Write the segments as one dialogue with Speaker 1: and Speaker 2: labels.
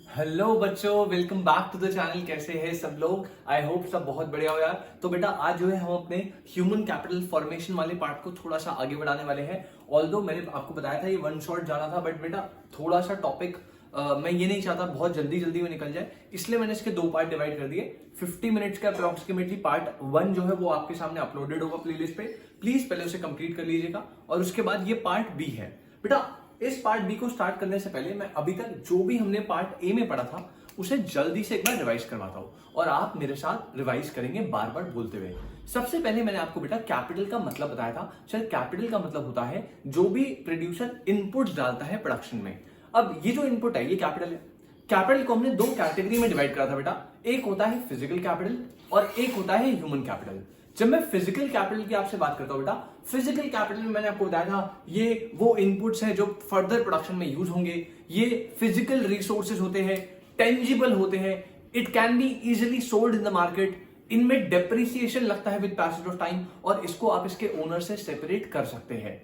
Speaker 1: Hello बच्चों, welcome back to the channel. कैसे हैं सब लोग? आई होप सब बहुत बढ़िया हो यार। तो बेटा आज जो है हम अपने ह्यूमन कैपिटल फॉर्मेशन वाले पार्ट को थोड़ा सा आगे बढ़ाने वाले हैं। ऑल्दो मैंने आपको बताया था ये वन शॉट जाना था, बट बेटा थोड़ा सा टॉपिक मैं ये नहीं चाहता बहुत जल्दी जल्दी में निकल जाए, इसलिए मैंने इसके दो पार्ट डिवाइड कर दिए। 50 मिनट्स का अप्रोक्सीमेटली पार्ट 1 जो है वो आपके सामने अपलोडेड होगा प्लेलिस्ट पे। प्लीज पहले उसे कंप्लीट कर लीजिएगा और उसके बाद ये पार्ट बी है। बेटा इस पार्ट बी को स्टार्ट करने से पहले मैं अभी तक जो भी हमने पार्ट ए में पढ़ा था उसे जल्दी से एक बार रिवाइज करवाता हूं और आप मेरे साथ रिवाइज करेंगे बार बार बोलते हुए। सबसे पहले मैंने आपको बेटा कैपिटल का मतलब बताया था। सर कैपिटल का मतलब होता है जो भी प्रोड्यूसर इनपुट्स डालता है प्रोडक्शन में। अब ये जो इनपुट है ये कैपिटल है। कैपिटल को हमने दो कैटेगरी में डिवाइड करा था बेटा, एक होता है फिजिकल कैपिटल और एक होता है ह्यूमन कैपिटल। जब मैं फिजिकल कैपिटल की आपसे बात करता हूं बेटा, फिजिकल कैपिटल में मैंने आपको बताया था ये वो इनपुट्स हैं जो फर्दर प्रोडक्शन में यूज होंगे। ये फिजिकल रिसोर्सेज होते हैं, टेंजिबल होते हैं, it can be easily sold in the market. इनमें डेप्रिसिएशन लगता है विद पैसेज ऑफ टाइम और इसको आप इसके ओनर से सेपरेट कर सकते हैं।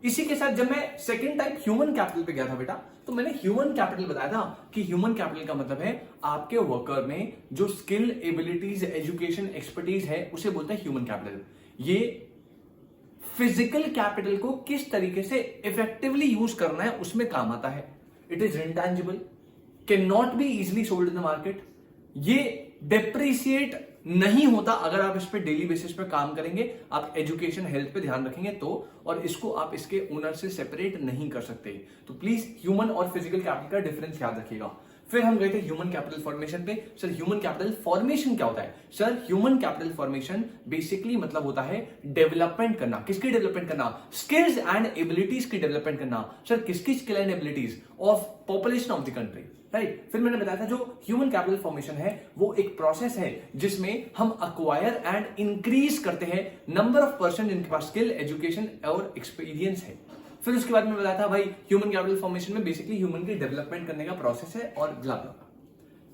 Speaker 1: इसी के साथ जब मैं सेकेंड टाइप ह्यूमन कैपिटल पे गया था बेटा, तो मैंने ह्यूमन कैपिटल बताया था कि ह्यूमन कैपिटल का मतलब है आपके वर्कर में जो स्किल, एबिलिटीज, एजुकेशन, एक्सपर्टीज है उसे बोलते हैं ह्यूमन कैपिटल। ये फिजिकल कैपिटल को किस तरीके से इफेक्टिवली यूज करना है उसमें काम आता है। It is intangible, can not be easily sold in the market. ये डेप्रिसिएट नहीं होता अगर आप इस पे डेली बेसिस पे काम करेंगे, आप एजुकेशन हेल्थ पे ध्यान रखेंगे तो, और इसको आप इसके ओनर से सेपरेट नहीं कर सकते। तो प्लीज ह्यूमन और फिजिकल कैपिटल का डिफरेंस याद रखिएगा। फिर हम गए थे ह्यूमन कैपिटल फॉर्मेशन पे। सर ह्यूमन कैपिटल फॉर्मेशन क्या होता है? Sir human capital formation basically मतलब होता है डेवलपमेंट करना। किसकी डेवलपमेंट करना? स्किल्स एंड एबिलिटीज की डेवलपमेंट करना। सर किसकी skill and abilities? Of population of the country, right. फिर मैंने बताया था जो ह्यूमन कैपिटल फॉर्मेशन है वो एक प्रोसेस है जिसमें हम अक्वायर एंड इंक्रीज करते हैं नंबर ऑफ पर्सन जिनके पास स्किल, एजुकेशन और एक्सपीरियंस है। फिर उसके बाद मैंने बताया था भाई ह्यूमन कैपिटल फॉर्मेशन में बेसिकली ह्यूमन की डेवलपमेंट करने का प्रोसेस है और ब्ला ब्ला।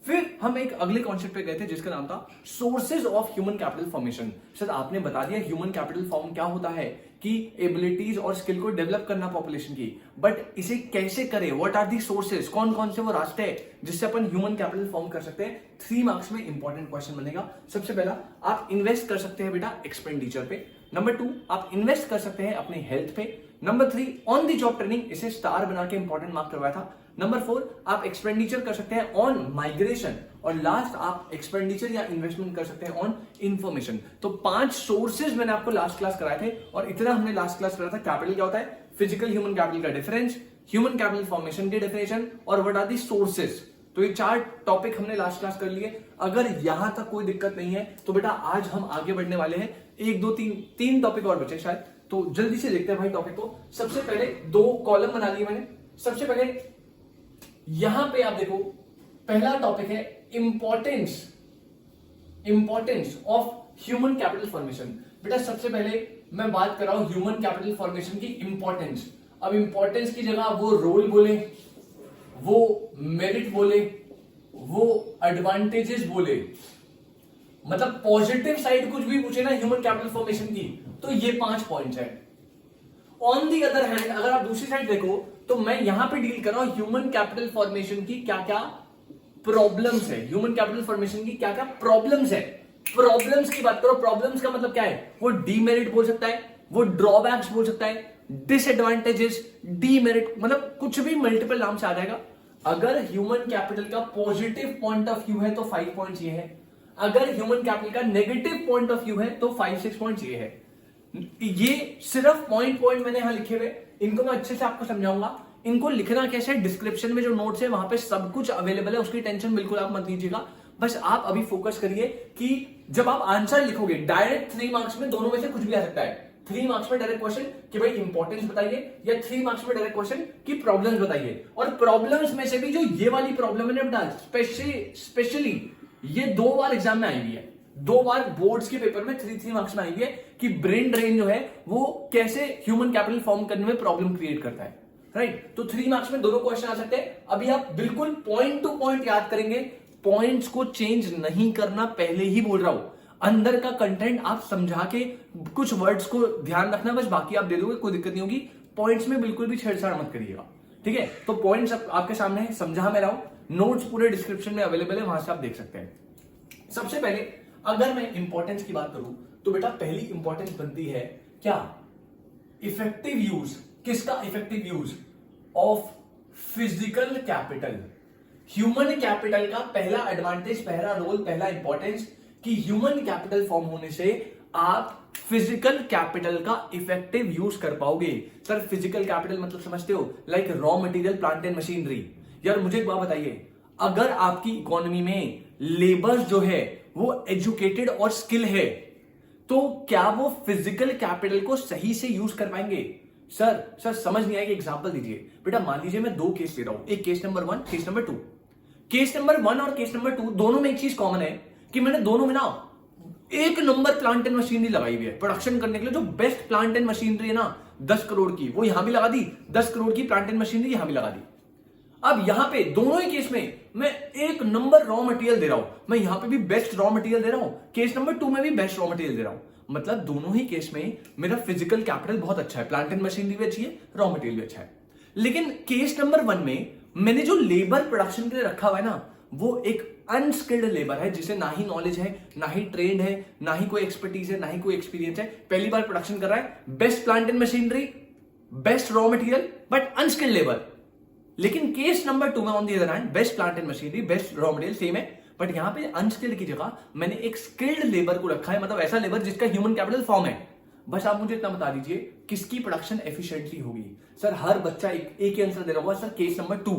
Speaker 1: फिर हम एक अगले कॉन्सेप्ट पे गए थे जिसका नाम था sources of human capital formation. Sir आपने बता दिया ह्यूमन कैपिटल फॉर्म क्या होता है कि एबिलिटीज और स्किल को डेवलप करना पॉपुलेशन की, बट इसे कैसे करें? What are the sources? कौन कौन से वो रास्ते हैं जिससे अपन ह्यूमन कैपिटल फॉर्म कर सकते हैं? 3 मार्क्स में इंपॉर्टेंट क्वेश्चन बनेगा। सबसे पहला आप इन्वेस्ट कर सकते हैं बेटा एक्सपेंडिचर पे। नंबर 2 आप इन्वेस्ट कर सकते हैं अपने हेल्थ पे। Number 3 on the job training, इसे स्टार बना के इंपॉर्टेंट मार्क करवाया था। नंबर 4 आप एक्सपेंडिचर कर सकते हैं ऑन माइग्रेशन और लास्ट आप एक्सपेंडिचर या इन्वेस्टमेंट कर सकते हैं ऑन इंफॉर्मेशन। तो 5 सोर्सेज मैंने आपको लास्ट क्लास कराए थे और इतना हमने लास्ट क्लास कराया था कैपिटल क्या होता है, फिजिकल ह्यूमन कैपिटल का डिफरेंस, ह्यूमन कैपिटल फॉर्मेशन की डेफिनेशन और व्हाट आर दी सोर्सेज। तो ये 4 टॉपिक हमने लास्ट क्लास कर लिए। अगर यहां तक कोई दिक्कत नहीं है तो बेटा आज हम आगे बढ़ने वाले हैं। 1 2 3 टॉपिक और बचे शायद, तो जल्दी से देखते हैं भाई टॉपिक को। सबसे पहले 2 कॉलम बना लिए मैंने। सबसे पहले यहां पे आप देखो पहला टॉपिक है importance of human capital formation. बेटा सबसे पहले मैं बात कर रहा हूं ह्यूमन कैपिटल फॉर्मेशन की इंपॉर्टेंस। अब इंपॉर्टेंस की जगह वो रोल बोले, वो मेरिट बोले, वो एडवांटेजेस बोले, मतलब पॉजिटिव साइड कुछ भी पूछे ना ह्यूमन कैपिटल फॉर्मेशन की तो ये 5 पॉइंट्स है। ऑन दी अदर हैंड अगर आप दूसरी साइड देखो तो मैं यहां पे डील कर रहा हूं ह्यूमन कैपिटल फॉर्मेशन की क्या क्या प्रॉब्लम्स है। ह्यूमन कैपिटल फॉर्मेशन की क्या क्या प्रॉब्लम्स है। प्रॉब्लम्स की बात करो, प्रॉब्लम्स का मतलब क्या है? वो डीमेरिट बोल सकता है, वो ड्रॉबैक्स बोल सकता है, डिसएडवांटेजेस, डीमेरिट, मतलब कुछ भी मल्टीपल नाम से आ जाएगा। अगर ह्यूमन कैपिटल का पॉजिटिव पॉइंट ऑफ व्यू है तो 5 पॉइंट्स ये है, अगर ह्यूमन कैपिटल का नेगेटिव पॉइंट ऑफ व्यू है तो 5-6 पॉइंट्स ये है। ये सिर्फ पॉइंट मैंने यहां लिखे हुए, इनको मैं अच्छे से आपको समझाऊंगा। इनको लिखना कैसे, डिस्क्रिप्शन में जो नोट्स है वहां पे सब कुछ अवेलेबल है, उसकी टेंशन बिल्कुल आप मत लीजिएगा। बस आप अभी फोकस करिए कि जब आप आंसर लिखोगे डायरेक्ट 3 मार्क्स में दोनों में से कुछ भी आ सकता है। 3 मार्क्स में डायरेक्ट क्वेश्चन कि भाई इंपॉर्टेंस बताइए, या 3 मार्क्स में डायरेक्ट क्वेश्चन कि प्रॉब्लम्स बताइए। और प्रॉब्लम्स में से भी जो ये वाली प्रॉब्लम है ना, स्पेशली ये 2 बार एग्जाम में आई हुई है, 2 बार बोर्ड्स के पेपर में 3 मार्क्स में आई हुई है कि ब्रेन ड्रेन जो है वो कैसे ह्यूमन कैपिटल फॉर्म करने में प्रॉब्लम क्रिएट करता है, राइट। तो 3 मार्क्स में दोनों क्वेश्चन आ सकते हैं। अभी आप बिल्कुल पॉइंट टू पॉइंट याद करेंगे, पॉइंट्स को चेंज नहीं करना, पहले ही बोल रहा हूं। अंदर का कंटेंट आप समझा के कुछ वर्ड्स को ध्यान रखना, बस बाकी आप दे दोगे, कोई दिक्कत नहीं होगी। पॉइंट्स में बिल्कुल भी छेड़छाड़ मत करिएगा, ठीक है। तो पॉइंट्स आपके सामने है, समझा मैं रहा हूं। नोट्स पूरे डिस्क्रिप्शन में अवेलेबल है, वहां से आप देख सकते हैं। सबसे पहले अगर मैं इंपॉर्टेंस की बात करूं तो बेटा पहली इंपॉर्टेंस बनती है क्या, इफेक्टिव यूज। किसका effective use? Of physical capital. Human capital का पहला एडवांटेज, पहला रोल, पहला इंपॉर्टेंस कि ह्यूमन कैपिटल फॉर्म होने से आप फिजिकल कैपिटल का इफेक्टिव यूज कर पाओगे। सर फिजिकल कैपिटल मतलब समझते हो? Like raw material, plant and machinery. यार मुझे एक बात बताइए, अगर आपकी इकोनॉमी में लेबर जो है वो एजुकेटेड और स्किल है तो क्या वो फिजिकल कैपिटल को सही से यूज कर पाएंगे? सर समझ नहीं आएगी, एग्जांपल दीजिए। बेटा मान लीजिए मैं 2 केस ले रहा हूं, एक case number 1, case number 2। Case number 1 और केस नंबर 2 दोनों में एक चीज कॉमन है कि मैंने दोनों में ना एक नंबर प्लांट एंड मशीनरी लगाई हुई है प्रोडक्शन करने के लिए। जो बेस्ट प्लांट एंड मशीनरी है ना 10 करोड़ की, वो यहां भी लगा दी, 10 करोड़ की प्लांट एंड मशीनरी यहां भी लगा दी। अब यहां पे दोनों ही केस में मैं एक नंबर रॉ मटेरियल दे रहा हूं, मैं यहां पे भी बेस्ट रॉ मटेरियल दे रहा हूं, केस नंबर 2 में भी बेस्ट रॉ मटेरियल दे रहा हूं। मतलब दोनों ही केस में मेरा फिजिकल कैपिटल बहुत अच्छा है, प्लांट एंड मशीनरी भी अच्छी है, रॉ मटेरियल भी अच्छा है। लेकिन केस नंबर 1 में मैंने जो लेबर प्रोडक्शन के लिए रखा हुआ है ना, वो एक अनस्किल्ड लेबर है, जिसे ना ही नॉलेज है, ना ही ट्रेंड है, ना ही कोई एक्सपर्टीज है, ना ही कोई एक्सपीरियंस है, पहली बार प्रोडक्शन कर रहा है, best plant and machinery, best raw material, but unskilled labour. लेकिन केस नंबर 2 में on the other hand best plant and machinery, best raw material same है, बट यहां पे अनस्किल्ड की जगह मैंने एक स्किल्ड लेबर को रखा है, मतलब ऐसा लेबर जिसका ह्यूमन कैपिटल फॉर्म है। बस आप मुझे इतना बता दीजिए किसकी प्रोडक्शन एफिशिएंटली होगी। सर हर बच्चा एक ही आंसर दे रहा होगा, sir case number 2।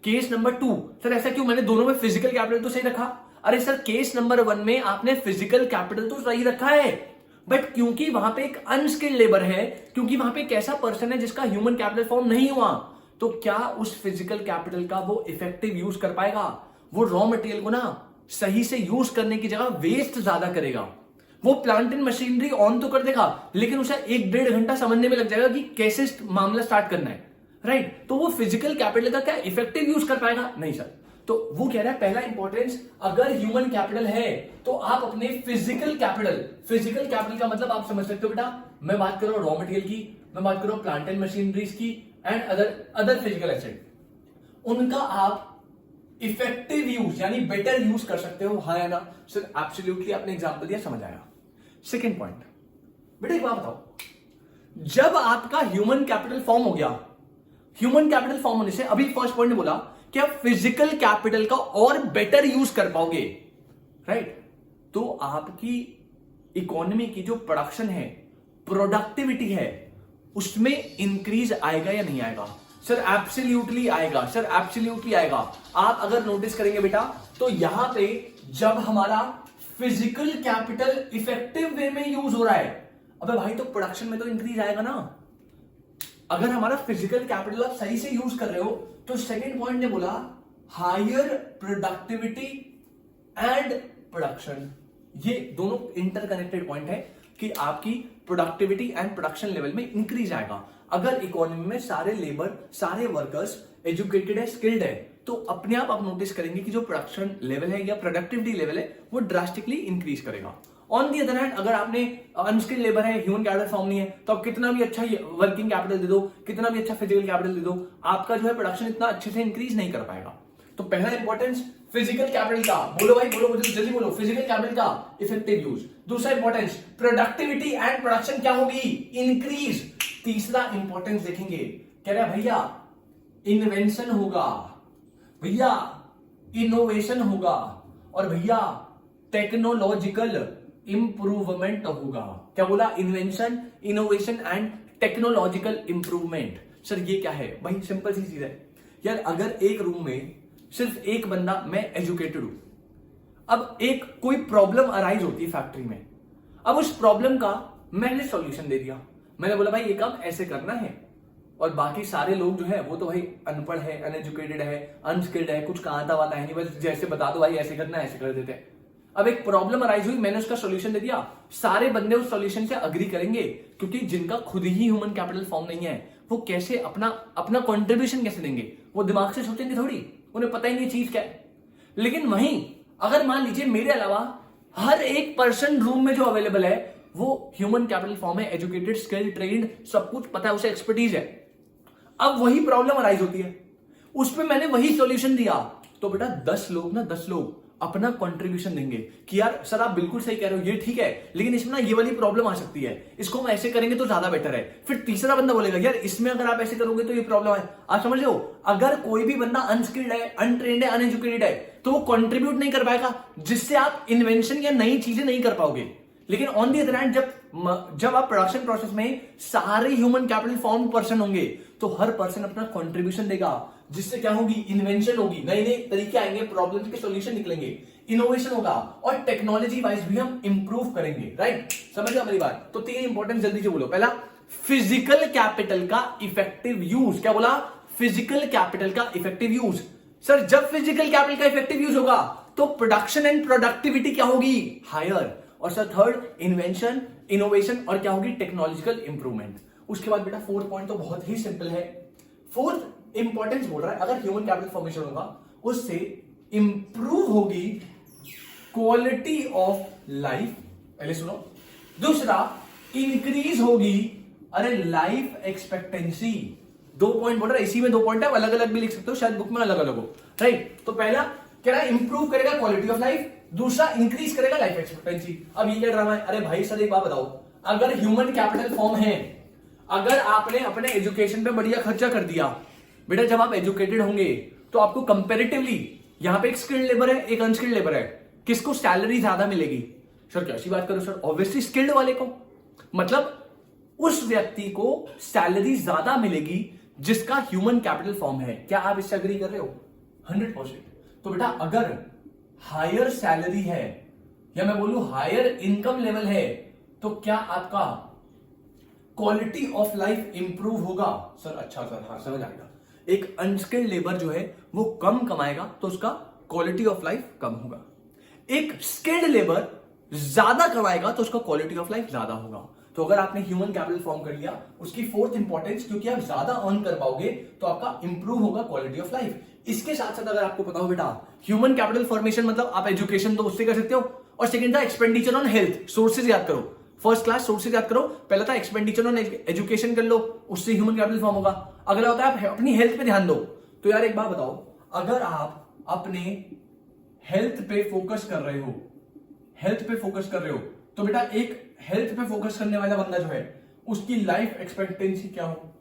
Speaker 1: Case number 2 sir ऐसा क्यों? मैंने दोनों में फिजिकल कैपिटल तो सही रखा। अरे सर केस नंबर 1 में आपने फिजिकल कैपिटल तो सही रखा है, बट क्योंकि वहां पे एक अनस्किल्ड लेबर है, क्योंकि वहां पे एक ऐसा पर्सन है जिसका ह्यूमन कैपिटल फॉर्म नहीं हुआ, तो क्या उस फिजिकल कैपिटल का वो इफेक्टिव यूज कर पाएगा? वो रॉ मटेरियल को ना सही से यूज करने की जगह वेस्ट ज्यादा करेगा। वो प्लांट एंड मशीनरी ऑन तो कर देगा, लेकिन उसे 1-1.5 घंटा समझने में लग जाएगा कि कैसे मामला स्टार्ट करना है, राइट? तो वो फिजिकल कैपिटल का क्या इफेक्टिव यूज कर पाएगा? नहीं सर। तो वो कह रहा है पहला इंपॉर्टेंस, अगर ह्यूमन कैपिटल है तो आप अपने फिजिकल कैपिटल का मतलब आप समझ सकते हो बेटा। मैं बात कर रहा हूं रॉ मटेरियल की, मैं बात कर रहा हूं प्लांट एंड मशीनरीज की एंड अदर फिजिकल एसेट, उनका आप इफेक्टिव यूज यानी बेटर यूज कर सकते हो, हाँ या ना? सर एब्सोल्युटली, आपने एग्जांपल दिया, समझ आया। सेकंड पॉइंट, बेटा एक बात बताओ, जब आपका ह्यूमन कैपिटल फॉर्म हो गया, ह्यूमन कैपिटल फॉर्म होने से अभी फर्स्ट पॉइंट ने बोला कि आप फिजिकल कैपिटल का और बेटर यूज कर पाओगे, राइट? तो आपकी इकोनॉमी की जो प्रोडक्शन है, प्रोडक्टिविटी है, उसमें इंक्रीज आएगा या नहीं आएगा? सर एब्सोल्युटली आएगा, सर एब्सोल्युटली आएगा। आप अगर नोटिस करेंगे बेटा तो यहां पे जब हमारा फिजिकल कैपिटल इफेक्टिव वे में यूज हो रहा है, अबे भाई तो प्रोडक्शन में तो इंक्रीज आएगा ना। अगर हमारा फिजिकल कैपिटल आप सही से यूज कर रहे हो तो सेकंड पॉइंट ने बोला हायर प्रोडक्टिविटी एंड प्रोडक्शन। ये दोनों इंटरकनेक्टेड पॉइंट है कि आपकी प्रोडक्टिविटी एंड प्रोडक्शन लेवल में इंक्रीज आएगा। अगर इकोनॉमी में सारे लेबर, सारे वर्कर्स एजुकेटेड है, स्किल्ड है, तो अपने आप नोटिस करेंगे कि जो प्रोडक्शन लेवल है या प्रोडक्टिविटी लेवल है वो ड्रास्टिकली इंक्रीज करेगा। ऑन दी अदर हैंड अगर आपने अनस्किल्ड लेबर है, ह्यूमन कैपिटल फॉर्म नहीं है, तो आप कितना भी अच्छा वर्किंग कैपिटल दे दो, कितना भी अच्छा फिजिकल कैपिटल दे दो, आपका जो है प्रोडक्शन इतना अच्छे से इंक्रीज नहीं कर पाएगा। तो पहला इंपॉर्टेंस फिजिकल कैपिटल का, बोलो भाई बोलो, मुझे जल्दी बोलो, फिजिकल कैपिटल का इफेक्टिव यूज। दूसरा इंपॉर्टेंस प्रोडक्टिविटी एंड प्रोडक्शन क्या होगी? इंक्रीज। तीसरा इंपॉर्टेंस देखेंगे, कह रहे भैया इन्वेंशन होगा, भैया इनोवेशन होगा, और भैया टेक्नोलॉजिकल इंप्रूवमेंट होगा। क्या बोला? Invention, innovation and technological improvement. Sir ये क्या है? भाई सिंपल सी चीज है यार, अगर एक रूम में सिर्फ एक बंदा, मैं एजुकेटेड हूं, अब एक कोई प्रॉब्लम अराइज होती है फैक्ट्री में, अब उस प्रॉब्लम का मैंने सॉल्यूशन दे दिया, मैंने बोला भाई ये काम ऐसे करना है, और बाकी सारे लोग जो है वो तो भाई अनपढ़ है, अनएजुकेटेड है, अनस्किल्ड है, कुछ का आता वाला है नहीं, बस जैसे बता दो भाई ऐसे करना है, ऐसे कर देते हैं। अब एक प्रॉब्लम अराइज हुई, मैंने उसका सॉल्यूशन दे दिया, सारे बंदे उस सॉल्यूशन से अग्री करेंगे, क्योंकि जिनका खुद ही ह्यूमन कैपिटल फॉर्म नहीं है वो कैसे अपना कंट्रीब्यूशन कैसे देंगे? वो दिमाग से सोचेंगे थोड़ी, उन्हें पता ही नहीं चीज क्या है। लेकिन वहीं अगर मान लीजिए मेरे अलावा हर एक पर्सन रूम में जो अवेलेबल है वो ह्यूमन कैपिटल फॉर्म है, एजुकेटेड, स्किल्ड, ट्रेन्ड, सब कुछ पता है, उसे एक्सपर्टीज है, अब वही प्रॉब्लम अराइज होती है, उस पर मैंने वही सॉल्यूशन दिया, तो बेटा 10 लोग अपना कंट्रीब्यूशन देंगे कि यार सर आप बिल्कुल सही कह रहे हो, ये ठीक है, लेकिन इसमें ना ये वाली प्रॉब्लम आ सकती है, इसको हम ऐसे करेंगे तो ज्यादा बेटर है। फिर तीसरा बंदा बोलेगा यार इसमें अगर आप ऐसे करोगे तो ये प्रॉब्लम है। आप समझ लो, अगर कोई भी बंदा अनस्किल्ड है, अनट्रेन्ड है, अनएजुकेटेड है, तो वो कंट्रीब्यूट नहीं कर पाएगा, जिससे आप इन्वेंशन या नई चीजें नहीं कर पाओगे। लेकिन ऑन दी अदर हैंड जब आप प्रोडक्शन प्रोसेस में सारे ह्यूमन कैपिटल फॉर्म पर्सन होंगे, तो हर पर्सन अपना कंट्रीब्यूशन देगा, जिससे क्या होगी, इन्वेंशन होगी, नए नए तरीके आएंगे, प्रॉब्लम के सॉल्यूशन निकलेंगे, इनोवेशन होगा, और टेक्नोलॉजी वाइज भी हम इंप्रूव करेंगे। राइट, समझ गया मेरी बात? तो 3 इंपॉर्टेंट जल्दी से बोलो। पहला, फिजिकल कैपिटल का इफेक्टिव यूज। क्या बोला? फिजिकल कैपिटल का इफेक्टिव यूज। सर जब फिजिकल कैपिटल का इफेक्टिव यूज होगा तो प्रोडक्शन एंड प्रोडक्टिविटी क्या होगी? हायर। और सर थर्ड, इन्वेंशन, इनोवेशन, और क्या होगी? Technological improvement. उसके बाद बेटा फोर्थ पॉइंट तो बहुत ही सिंपल है। फोर्थ इंपॉर्टेंस बोल रहा है, अगर ह्यूमन कैपिटल फॉर्मेशन होगा उससे इंप्रूव होगी क्वालिटी ऑफ लाइफ। पहले सुनो। दूसरा, इंक्रीज होगी लाइफ एक्सपेक्टेंसी। 2 पॉइंट बोल रहा है, इसी में 2 पॉइंट है, अलग अलग भी लिख सकते हो, शायद बुक में अलग अलग हो। राइट, तो पहला कह रहा है इंप्रूव करेगा क्वालिटी ऑफ लाइफ, दूसरा इंक्रीज करेगा लाइफ एक्सपेक्टेंसी। अब ये क्या ड्रामा है? अरे भाई सर एक बात बताओ, अगर ह्यूमन कैपिटल फॉर्म है, अगर आपने अपने एजुकेशन पे बढ़िया खर्चा कर दिया, बेटा जब आप एजुकेटेड होंगे तो आपको कंपेरेटिवली, यहां पे एक स्किल्ड लेबर है, एक अनस्किल्ड लेबर है, किसको सैलरी ज्यादा मिलेगी? सर कैसी बात करो सर, ऑब्वियसली स्किल्ड वाले को। मतलब उस व्यक्ति को सैलरी ज्यादा मिलेगी जिसका ह्यूमन कैपिटल फॉर्म है। क्या आप इससे अग्री कर रहे हो? 100%। तो बेटा अगर हायर सैलरी है, या मैं बोलूं हायर इनकम लेवल है, तो क्या आपका क्वालिटी ऑफ लाइफ इंप्रूव होगा? सर अच्छा सर, हाँ समझ आएगा। एक अनस्किल्ड लेबर जो है वो कम कमाएगा तो उसका क्वालिटी ऑफ लाइफ कम होगा। एक स्किल्ड लेबर ज्यादा कमाएगा तो उसका क्वालिटी ऑफ लाइफ ज्यादा होगा। तो अगर आपने ह्यूमन कैपिटल फॉर्म कर लिया, उसकी फोर्थ इंपॉर्टेंस, क्योंकि आप ज्यादा अर्न कर पाओगे तो आपका इंप्रूव होगा क्वालिटी ऑफ लाइफ। इसके साथ साथ अगर आपको पता हो बेटा, ह्यूमन कैपिटल फॉर्मेशन मतलब आप एजुकेशन तो उससे कर सकते हो, और सेकंड था एक्सपेंडिचर ऑन हेल्थ। सोर्सेज याद करो, फर्स्ट क्लास सोर्सेज याद करो। पहला था एक्सपेंडिचर ऑन एजुकेशन कर लो, उससे ह्यूमन कैपिटल फॉर्म होगा। अगला होता है आप अपनी हेल्थ पे ध्यान दो। तो यार एक बात बताओ, अगर आप अपने हेल्थ पे फोकस कर रहे हो, तो बेटा एक हेल्थ पे फोकस करने वाला बंदा जो है उसकी लाइफ एक्सपेक्टेंसी क्या हो?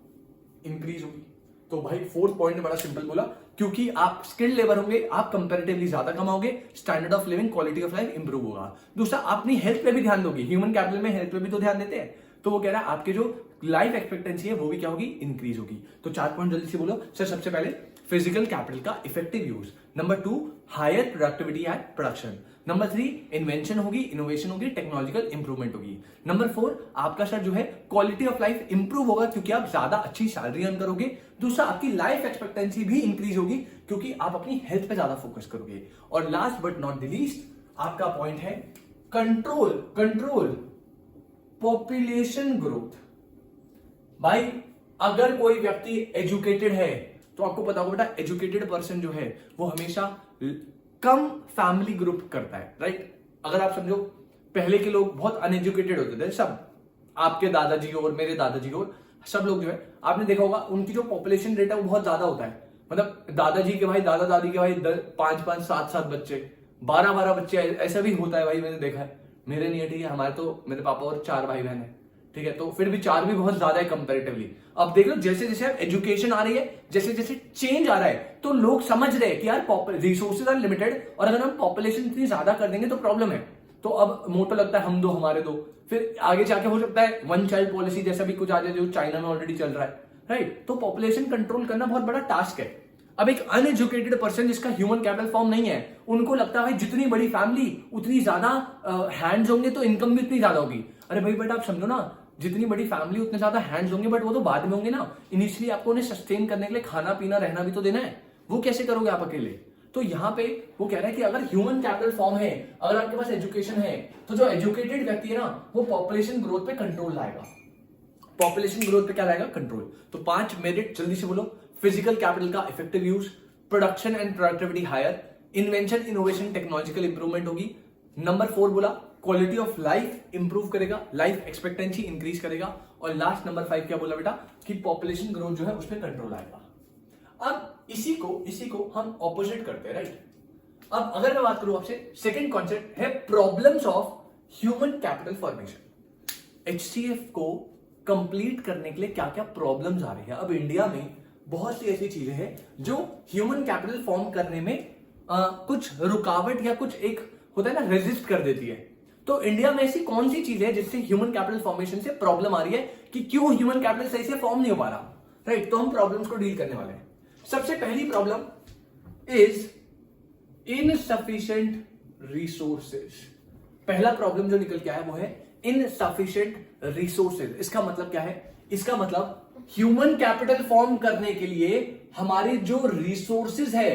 Speaker 1: इंक्रीज होगी। तो भाई फोर्थ पॉइंट बड़ा सिंपल बोला, क्योंकि आप स्किल्ड लेबर होंगे, आप कंपैरेटिवली ज्यादा कमाओगे, standard of living, quality of life improve होगा। दूसरा, आप अपनी हेल्थ पे भी ध्यान दोगे, ह्यूमन कैपिटल में हेल्थ पे भी तो ध्यान देते हैं, तो वो कह रहा है आपके जो लाइफ एक्सपेक्टेंसी है वो भी क्या होगी? इंक्रीज होगी। तो 4 पॉइंट जल्दी से बोलो। सर सबसे पहले फिजिकल कैपिटल का effective use. Number 2, higher productivity at production. Number 3, invention होगी, इनोवेशन होगी, टेक्नोलॉजिकल इंप्रूवमेंट होगी। नंबर 4, आपका सर जो है क्वालिटी ऑफ लाइफ इंप्रूव होगा, क्योंकि आप ज्यादा अच्छी सैलरी अर्न करोगे। दूसरा, आपकी लाइफ एक्सपेक्टेंसी भी इंक्रीज होगी, क्योंकि आप अपनी हेल्थ पे ज्यादा फोकस करोगे। और last but not the least, आपका पॉइंट है कंट्रोल पॉपुलेशन ग्रोथ। भाई अगर कोई व्यक्ति एजुकेटेड है तो आपको पता होगा बेटा, एजुकेटेड पर्सन जो है वो हमेशा कम फैमिली ग्रुप करता है। राइट, अगर आप समझो पहले के लोग बहुत अनएजुकेटेड होते थे, सब आपके दादाजी और मेरे दादाजी और सब लोग जो है, आपने देखा होगा उनकी जो पॉपुलेशन रेट है वो बहुत ज्यादा होता है। मतलब दादाजी के भाई, दादा दादी के भाई 5-5, 7-7 बच्चे, 12-12 बच्चे, ऐसा भी होता है भाई, मैंने देखा है। मेरे नहीं है, ठीक है, हमारे तो मेरे पापा और 4 भाई बहन है, ठीक है, तो फिर भी 4 भी बहुत ज्यादा है कंपैरेटिवली। अब देख लो जैसे जैसे एजुकेशन आ रही है, जैसे जैसे चेंज आ रहा है, तो लोग समझ रहे हैं कि यार रिसोर्सेज आर लिमिटेड, और अगर हम पॉपुलेशन इतनी ज्यादा कर देंगे तो प्रॉब्लम है। तो अब मोटो लगता है हम दो हमारे दो, फिर आगे जाके हो सकता है 1 चाइल्ड पॉलिसी जैसा भी कुछ आ जाए जो चाइना में ऑलरेडी चल रहा है। राइट, तो पॉपुलेशन कंट्रोल करना बहुत बड़ा टास्क है। अब एक अनएजुकेटेड पर्सन जिसका ह्यूमन कैपिटल फॉर्म नहीं है, उनको लगता है भाई जितनी बड़ी फैमिली उतनी ज्यादा हैंड्स होंगे तो इनकम भी उतनी ज्यादा होगी। अरे भाई बेटा आप समझो ना, जितनी बड़ी फैमिली उतने ज्यादा हैंड्स होंगे, बट वो तो बाद में होंगे ना। इनिशियली आपको उन्हें सस्टेन करने के लिए खाना पीना रहना भी तो देना है, वो कैसे करोगे आप अकेले? तो यहाँ पे वो कह रहा है कि अगर ह्यूमन कैपिटल फॉर्म है, अगर आपके पास एजुकेशन है, तो जो एजुकेटेड व्यक्ति है ना, वो पॉपुलेशन ग्रोथ पे कंट्रोल लाएगा। पॉपुलेशन ग्रोथ पे क्या लाएगा? कंट्रोल। तो 5 मेरिट जल्दी से बोलो। फिजिकल कैपिटल का effective use, production and productivity higher, invention, innovation, technological improvement होगी। नंबर 4 बोला क्वालिटी ऑफ लाइफ इंप्रूव करेगा, लाइफ एक्सपेक्टेंसी इंक्रीज करेगा। और लास्ट नंबर 5 क्या बोला बेटा? कि पॉपुलेशन ग्रोथ जो है उस पर कंट्रोल आएगा। अब इसी को हम ऑपोजिट करते हैं, राइट। अब अगर मैं बात करूं आपसे, सेकंड कॉन्सेप्ट है problems of human capital formation. HCF को कंप्लीट करने के लिए क्या क्या प्रॉब्लम्स आ रही है। अब इंडिया में बहुत सी ऐसी चीजें हैं जो ह्यूमन कैपिटल फॉर्म करने में कुछ रुकावट या कुछ एक होता है ना, रेजिस्ट कर देती है। तो इंडिया में ऐसी कौन सी चीज है जिससे ह्यूमन कैपिटल फॉर्मेशन से प्रॉब्लम आ रही है कि क्यों ह्यूमन कैपिटल सही से फॉर्म नहीं हो पा रहा, राइट। तो हम प्रॉब्लम्स को डील करने वाले हैं। सबसे पहली प्रॉब्लम इज इनसफिशिएंट रिसोर्सेज। पहला प्रॉब्लम जो निकल के आया वो है इनसफिशिएंट रिसोर्सेज। इसका मतलब क्या है? इसका मतलब ह्यूमन कैपिटल फॉर्म करने के लिए हमारे जो रिसोर्सेज है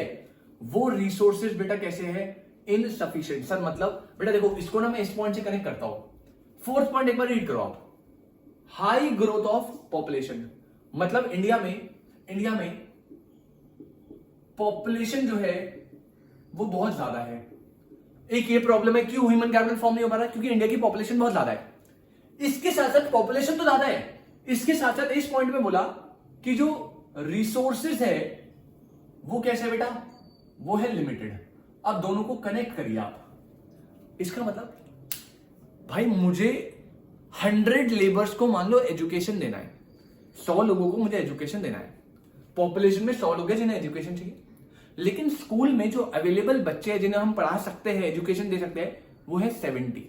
Speaker 1: वो रिसोर्सेज बेटा कैसे है? इनसफिशिएंट। सर मतलब बेटा देखो, इसको ना मैं इस पॉइंट से कनेक्ट करता हूं। फोर्थ पॉइंट एक बार रीड करो आप। हाई ग्रोथ ऑफ पॉपुलेशन, मतलब इंडिया में पॉपुलेशन जो है वो बहुत ज्यादा है। एक ये प्रॉब्लम है, क्यों ह्यूमन कैपिटल फॉर्म नहीं हो पा रहा? क्योंकि इंडिया की पॉपुलेशन बहुत ज्यादा है। इसके साथ साथ पॉपुलेशन तो ज्यादा है, इसके साथ साथ इस पॉइंट में बोला कि जो रिसोर्सेज है वो कैसे है बेटा? वो है लिमिटेड। अब दोनों को कनेक्ट करिए आप। इसका मतलब भाई मुझे 100 लेबर्स को मान लो एजुकेशन देना है, 100 लोगों को मुझे एजुकेशन देना है। पॉपुलेशन में 100 लोग हैं जिन्हें एजुकेशन चाहिए, लेकिन स्कूल में जो अवेलेबल बच्चे हैं जिन्हें हम पढ़ा सकते हैं, एजुकेशन दे सकते हैं, वो है 70।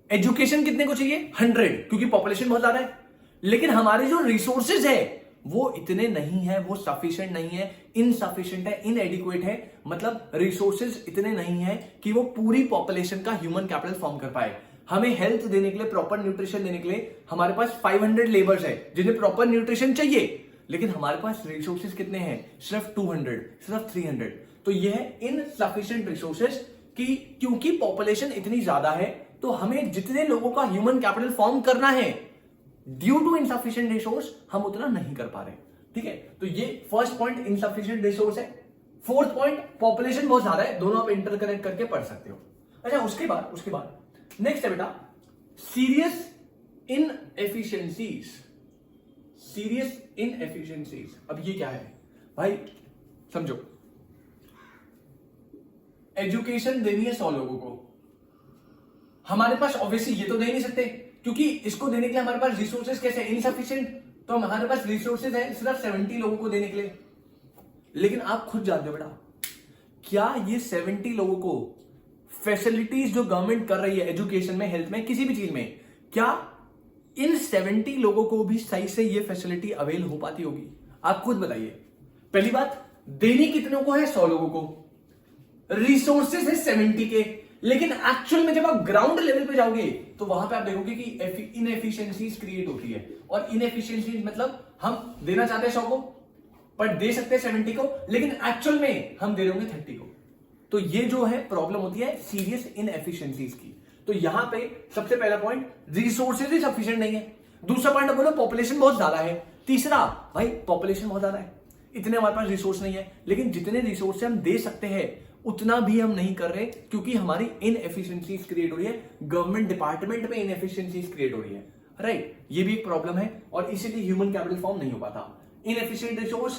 Speaker 1: एजुकेशन कितने को चाहिए? 100, क्योंकि पॉपुलेशन बहुत ज्यादा है। लेकिन हमारे जो रिसोर्सेज है वो इतने नहीं है, वो सफिशिएंट नहीं है, इनसफिशिएंट है, इनएडिक्वेट है। मतलब रिसोर्सेज इतने नहीं है कि वो पूरी पॉपुलेशन का ह्यूमन कैपिटल फॉर्म कर पाए। हमें हेल्थ देने के लिए, प्रॉपर न्यूट्रिशन देने के लिए हमारे पास 500 लेबर्स है जिन्हें प्रॉपर न्यूट्रिशन चाहिए, लेकिन हमारे पास रिसोर्सेज कितने हैं? सिर्फ 200, सिर्फ 300। तो यह है इनसफिशिएंट रिसोर्सेज कि क्योंकि पॉपुलेशन इतनी ज्यादा है तो हमें जितने लोगों का ह्यूमन कैपिटल फॉर्म करना है, ड्यू टू इनसफिशिएंट रिसोर्स हम उतना नहीं कर पा रहे। ठीक है, तो ये फर्स्ट पॉइंट इनसफिशिएंट रिसोर्स है। फोर्थ पॉइंट पॉपुलेशन बहुत ज्यादा है। दोनों आप इंटरकनेक्ट करके पढ़ सकते हो। अच्छा, उसके बाद नेक्स्ट है बेटा सीरियस इनएफिशिएंसीज। सीरियस इनएफिशिएंसीज, अब ये क्या है भाई? समझो, एजुकेशन देनी है 100 लोगों को, हमारे पास ऑब्वियसली ये तो दे नहीं सकते क्योंकि इसको देने के लिए हमारे पास रिसोर्सेज कैसे? इनसफिशिएंट। तो हमारे पास रिसोर्सेज है सिर्फ 70 लोगों को देने के लिए। लेकिन आप खुद जानते हो बेटा, क्या ये 70 लोगों को फैसिलिटीज जो गवर्नमेंट कर रही है एजुकेशन में, हेल्थ में, किसी भी चीज में, क्या इन 70 लोगों को भी सही से ये फैसिलिटी अवेल हो पाती होगी? आप खुद बताइए। पहली बात, देनी कितनों को है? 100 लोगों को। रिसोर्सेज है 70 के, लेकिन एक्चुअल में जब आप ग्राउंड लेवल पे जाओगे तो वहां पे आप देखोगे कि इनएफिशिएंसीज क्रिएट होती है। और इनएफिशिएंसीज मतलब हम देना चाहते हैं 100 को पर दे सकते हैं 70 को, लेकिन एक्चुअल में हम दे रहे होंगे 30 को। तो ये जो है प्रॉब्लम होती है सीरियस इनएफिशिएंसीज की। तो यहां पे सबसे पहला पॉइंट, रिसोर्सेज ही सफिशिएंट नहीं है। दूसरा पॉइंट बोलो पॉपुलेशन बहुत ज्यादा है। तीसरा, भाई पॉपुलेशन बहुत ज्यादा है, इतने हमारे पास रिसोर्स नहीं है, लेकिन जितने रिसोर्स से हम दे सकते हैं उतना भी हम नहीं कर रहे क्योंकि हमारी इनएफिशिएंसीज क्रिएट हो रही है, गवर्नमेंट डिपार्टमेंट में इनएफिशिएंसीज क्रिएट हो रही है, राइट। ये भी एक प्रॉब्लम है और इसीलिए ह्यूमन कैपिटल फॉर्म नहीं हो पाता। इनएफिशिएंट रिसोर्स,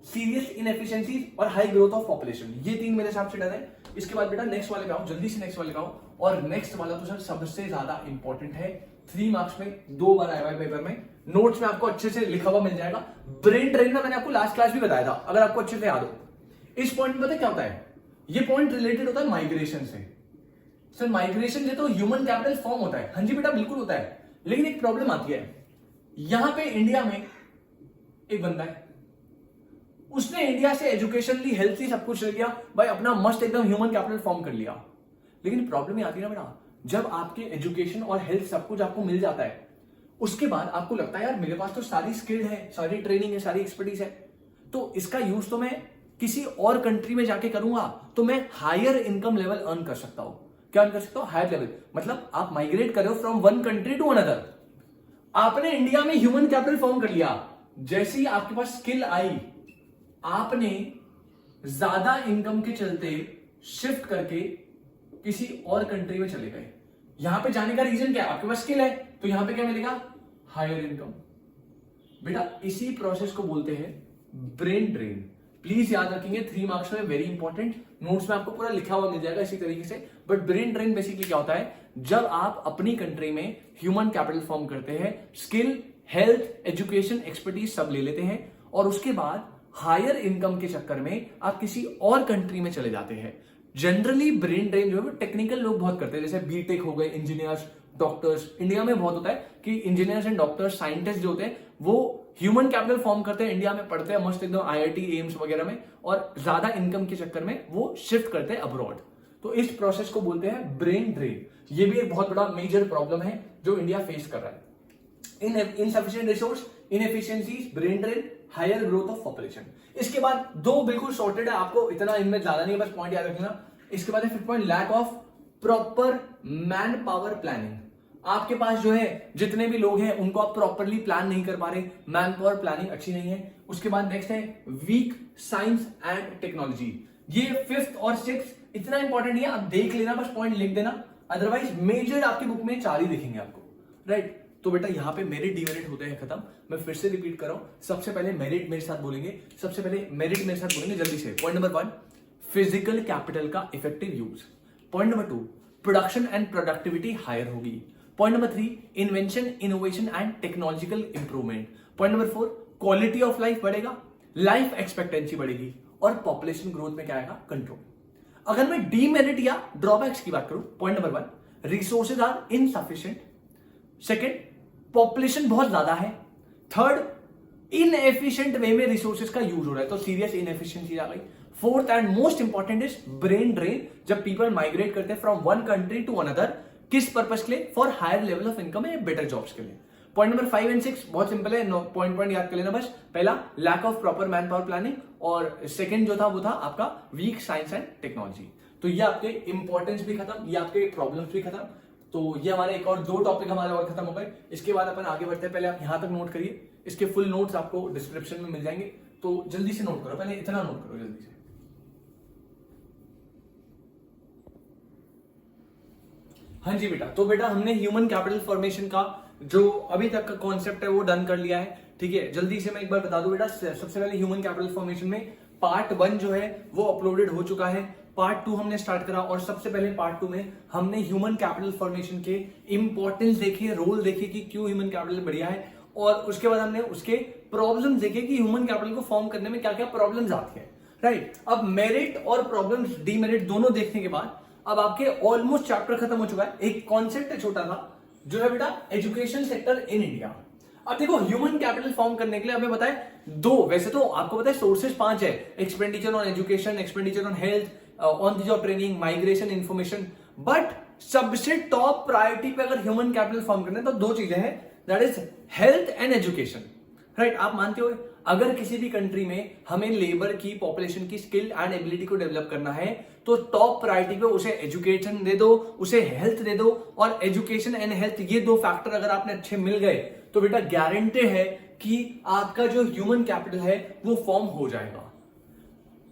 Speaker 1: सीरियस इनएफिशिएंसीज और हाई ग्रोथ ऑफ पॉपुलेशन, ये तीन मेरे हिसाब से डर है। इसके बाद बेटा नेक्स्ट वाले पे आओ, जल्दी से नेक्स्ट वाले पे आओ। और नेक्स्ट वाला तो सर सबसे ज्यादा इंपॉर्टेंट है, 3 मार्क्स में 2 बार आया हुआ है पेपर में, नोट्स में आपको अच्छे से लिखा हुआ मिल जाएगा। ब्रेन ड्रेन में मैंने आपको लास्ट क्लास भी बताया था, अगर आपको अच्छे से याद हो। इस पॉइंट में पता क्या होता है? ये पॉइंट रिलेटेड होता है माइग्रेशन से। सर माइग्रेशन से तो ह्यूमन कैपिटल फॉर्म होता है। हाँ जी बेटा बिल्कुल होता है, लेकिन एक प्रॉब्लम आती है। यहां पे इंडिया में एक बंदा है, उसने इंडिया से एजुकेशन ली, हेल्थ ली, सब कुछ ले लिया भाई, अपना मस्त एकदम ह्यूमन कैपिटल फॉर्म कर लिया। लेकिन प्रॉब्लम ये आती है ना बेटा, जब आपके एजुकेशन और हेल्थ सब कुछ आपको मिल जाता है, उसके बाद आपको लगता है यार मेरे पास तो सारी स्किल है, सारी ट्रेनिंग है, सारी एक्सपर्टीज है, तो इसका यूज तो मैं किसी और कंट्री में जाके करूंगा तो मैं हायर इनकम लेवल अर्न कर सकता हूं। क्या अर्न कर सकता हूं? Higher level. मतलब आप माइग्रेट कर रहे हो from one country to another. आपने इंडिया में ह्यूमन कैपिटल फॉर्म कर लिया, जैसे ही आपके पास स्किल आई, आपने ज्यादा इनकम के चलते शिफ्ट करके किसी और कंट्री में चले गए। यहां पे जाने का रीजन क्या है? आपके पास स्किल है, तो यहां पे क्या मिलेगा? Higher income. बेटा इसी प्रोसेस को बोलते हैं ब्रेन ड्रेन। प्लीज याद रखेंगे 3 मार्क्स में, वेरी इंपॉर्टेंट। नोट्स में आपको पूरा लिखा हुआ मिल जाएगा इसी तरीके से। बट ब्रेन ड्रेन बेसिकली क्या होता है, जब आप अपनी कंट्री में ह्यूमन कैपिटल फॉर्म करते हैं, स्किल, हेल्थ, एजुकेशन, एक्सपर्टीज सब ले लेते हैं, और उसके बाद हायर इनकम के चक्कर में आप किसी और कंट्री में चले जाते हैं। जनरली ब्रेन ड्रेन जो है वो टेक्निकल लोग बहुत करते हैं, जैसे बीटेक हो गए, इंजीनियर्स, डॉक्टर्स। इंडिया में बहुत होता है कि इंजीनियर्स एंड डॉक्टर्स, साइंटिस्ट जो होते हैं वो ह्यूमन कैपिटल फॉर्म करते हैं, इंडिया में पढ़ते हैं मस्त एकदम आईआईटी, एम्स वगैरह में, और ज्यादा इनकम के चक्कर में वो शिफ्ट करते हैं अब्रॉड। तो इस प्रोसेस को बोलते हैं ब्रेन ड्रेन। ये भी एक बहुत बड़ा मेजर प्रॉब्लम है जो इंडिया फेस कर रहा है। Insufficient resource, inefficiencies, brain drain, higher growth of population. इसके बाद 2 बिल्कुल सॉर्टेड है, आपको इतना इनमें ज्यादा नहीं है, बस पॉइंट याद रखना। इसके बाद है 5th point, lack of proper man power planning. आपके पास जो है जितने भी लोग हैं उनको आप प्रॉपरली प्लान नहीं कर पा रहे, मैन पावर प्लानिंग अच्छी नहीं है। उसके बाद नेक्स्ट है वीक साइंस एंड टेक्नोलॉजी। ये 5th और 6th इतना इंपॉर्टेंट नहीं है, आप देख लेना, बस पॉइंट लिख देना, अदरवाइज मेजर आपकी बुक में 4 ही दिखेंगे आपको, राइट। तो बेटा यहाँ पे मेरिट डिमेरिट होते हैं खत्म। मैं फिर से रिपीट कर रहा हूं, सबसे पहले मेरिट मेरे साथ बोलेंगे, सबसे पहले मेरिट मेरे साथ बोलेंगे जल्दी से। पॉइंट नंबर 1, फिजिकल कैपिटल का effective use. Point number 2, production and productivity higher होगी। Point number 3, invention, innovation and technological improvement. Point number 4, quality of life बढ़ेगा, लाइफ एक्सपेक्टेंसी बढ़ेगी, और पॉपुलेशन ग्रोथ में क्या आएगा, कंट्रोल। अगर मैं डीमेरिट या ड्रॉबैक्स की बात करूं, point number 1, resources are insufficient. Second, population बहुत ज्यादा है। थर्ड, इनएफिशिएंट वे में रिसोर्सेज का यूज हो रहा है, तो सीरियस इनएफिशिएंसी आ गई। Fourth and most important is brain drain, जब पीपल माइग्रेट करते हैं from one country to another, किस पर्पस के लिए, for higher level of income या बेटर जॉब्स के लिए। पॉइंट नंबर 5 एंड 6 बहुत सिंपल है, पॉइंट याद कर लेना बस। पहला, lack of proper man power planning, और सेकंड जो था वो था आपका वीक साइंस एंड टेक्नोलॉजी। तो ये आपके इंपॉर्टेंस भी खत्म, ये आपके प्रॉब्लम्स भी खत्म। तो ये हमारे एक और 2 टॉपिक हमारे और खत्म हो गए। इसके बाद अपन आगे बढ़ते हैं, पहले आप यहां तक नोट करिए, इसके फुल नोट्स आपको डिस्क्रिप्शन में मिल जाएंगे, तो जल्दी से नोट करो, पहले इतना नोट करो जल्दी से। हाँ जी बेटा, तो बेटा हमने ह्यूमन कैपिटल फॉर्मेशन का जो अभी तक का कॉन्सेप्ट है वो डन कर लिया है, ठीक है। जल्दी से मैं एक बार बता दूं बेटा, सबसे पहले ह्यूमन कैपिटल फॉर्मेशन में पार्ट 1 जो है वो अपलोडेड हो चुका है, पार्ट 2 हमने स्टार्ट करा, और सबसे पहले पार्ट 2 में हमने ह्यूमन कैपिटल फॉर्मेशन के इंपॉर्टेंस देखे, रोल देखे कि क्यों ह्यूमन कैपिटल बढ़िया है, और उसके बाद हमने उसके प्रॉब्लम्स देखे कि ह्यूमन कैपिटल को फॉर्म करने में क्या क्या प्रॉब्लम्स आती है, राइट। अब मेरिट और प्रॉब्लम्स, डीमेरिट दोनों देखने के बाद अब आपके ऑलमोस्ट चैप्टर खत्म हो चुका है। एक कॉन्सेप्ट है छोटा सा, जो है बेटा एजुकेशन सेक्टर इन इंडिया। अब देखो, ह्यूमन कैपिटल फॉर्म करने के लिए हमें पता है 2, वैसे तो आपको पता है सोर्सेज 5 है, expenditure on education, expenditure on health, on the job training, migration, information. But सबसे टॉप प्रायोरिटी पे अगर ह्यूमन कैपिटल फॉर्म करना है तो 2 चीजें हैं, that is health and education, right. आप मानते हो अगर किसी भी कंट्री में हमें लेबर की, पॉपुलेशन की स्किल एंड एबिलिटी को डेवलप करना है तो टॉप प्रायोरिटी पे उसे एजुकेशन दे दो, उसे हेल्थ दे दो, और एजुकेशन एंड हेल्थ ये 2 फैक्टर अगर आपने अच्छे मिल गए तो बेटा गारंटी है कि आपका जो ह्यूमन कैपिटल है वो फॉर्म हो जाएगा।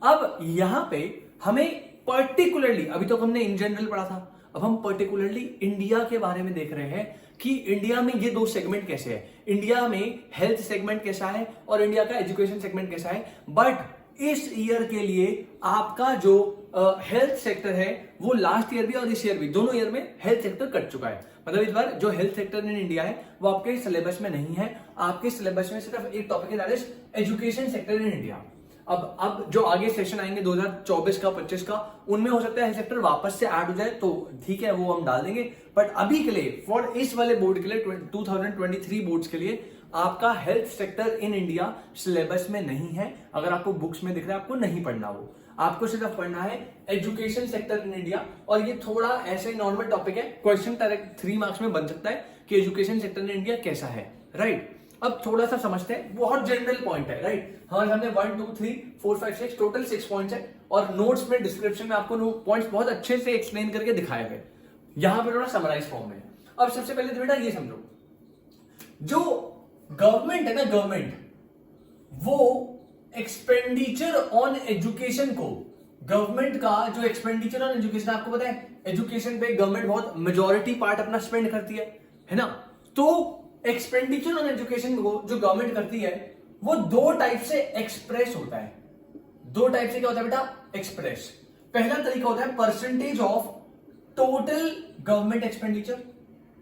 Speaker 1: अब यहां पे हमें पर्टिकुलरली, अभी तो हमने इन जनरल पढ़ा था, अब हम पर्टिकुलरली इंडिया के बारे में देख रहे हैं कि इंडिया में ये 2 सेगमेंट कैसे है, इंडिया में हेल्थ सेगमेंट कैसा है और इंडिया का एजुकेशन सेगमेंट कैसा है। बट इस ईयर के लिए आपका जो हेल्थ सेक्टर है वो लास्ट ईयर भी और इस ईयर भी, दोनों ईयर में हेल्थ सेक्टर कट चुका है। मतलब इस बार जो हेल्थ सेक्टर इन इंडिया है वो आपके सिलेबस में नहीं है, आपके सिलेबस में सिर्फ एक टॉपिक है, that is education sector in India. अब जो आगे सेशन आएंगे 2024 का, 25 का, उनमें हो सकता है हेल्थ सेक्टर वापस से ऐड हो जाए, तो ठीक है वो हम डाल देंगे। बट अभी के लिए, फॉर इस वाले बोर्ड के लिए, 2023 बोर्ड्स के लिए आपका health sector in India syllabus में नहीं है। अगर आपको बुक्स में दिख रहा है आपको नहीं पढ़ना, वो आपको सिर्फ पढ़ना है एजुकेशन सेक्टर इन इंडिया। और ये थोड़ा ऐसे नॉर्मल टॉपिक है, क्वेश्चन डायरेक्ट 3 मार्क्स में बन सकता है कि एजुकेशन सेक्टर इन इंडिया कैसा है, राइट। अब थोड़ा सा समझते हैं, बहुत जनरल पॉइंट है, राइट। हमारे सामने 1 2 3 4 5 6 टोटल 6 पॉइंट्स है, और नोट्स में, डिस्क्रिप्शन में आपको पॉइंट्स बहुत अच्छे से एक्सप्लेन करके दिखाए गए, यहां पे थोड़ा समराइज फॉर्म में। अब सबसे पहले तो बेटा ये समझो, जो गवर्नमेंट है ना, गवर्नमेंट वो एक्सपेंडिचर ऑन एजुकेशन को, गवर्नमेंट का जो एक्सपेंडिचर ऑन एजुकेशन, आपको पता है एजुकेशन पे गवर्नमेंट बहुत मेजॉरिटी पार्ट अपना स्पेंड करती है ना। तो एक्सपेंडिचर ऑन एजुकेशन को जो गवर्नमेंट करती है वो 2 टाइप से एक्सप्रेस होता है, दो टाइप से क्या होता है बेटा एक्सप्रेस। पहला तरीका होता है percentage of total government expenditure,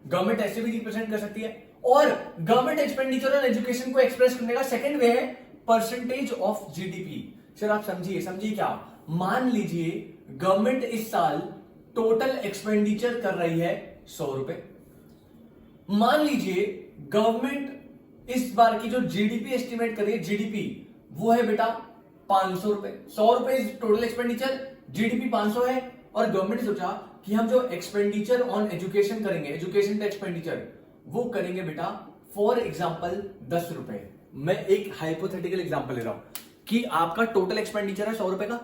Speaker 1: government ऐसे भी रिप्रेजेंट कर सकती है, और गवर्नमेंट एक्सपेंडिचर ऑन एजुकेशन को एक्सप्रेस करने का सेकंड वे है परसेंटेज ऑफ जीडीपी। सर आप समझिए क्या, मान लीजिए गवर्नमेंट इस साल टोटल एक्सपेंडिचर कर रही है 100 रुपए, मान लीजिए गवर्नमेंट इस बार की जो जीडीपी एस्टिमेट कर रही है, जीडीपी वो है बेटा 500 रुपए, 100 रुपए टोटल एक्सपेंडिचर, जीडीपी 500 है, और गवर्नमेंट ने सोचा कि हम जो एक्सपेंडिचर ऑन एजुकेशन करेंगे, एजुकेशन का एक्सपेंडिचर वो करेंगे बेटा फॉर एग्जांपल 10 रुपए। मैं एक हाइपोथेटिकल एग्जांपल ले रहा हूं कि आपका टोटल एक्सपेंडिचर है 100 रुपए का,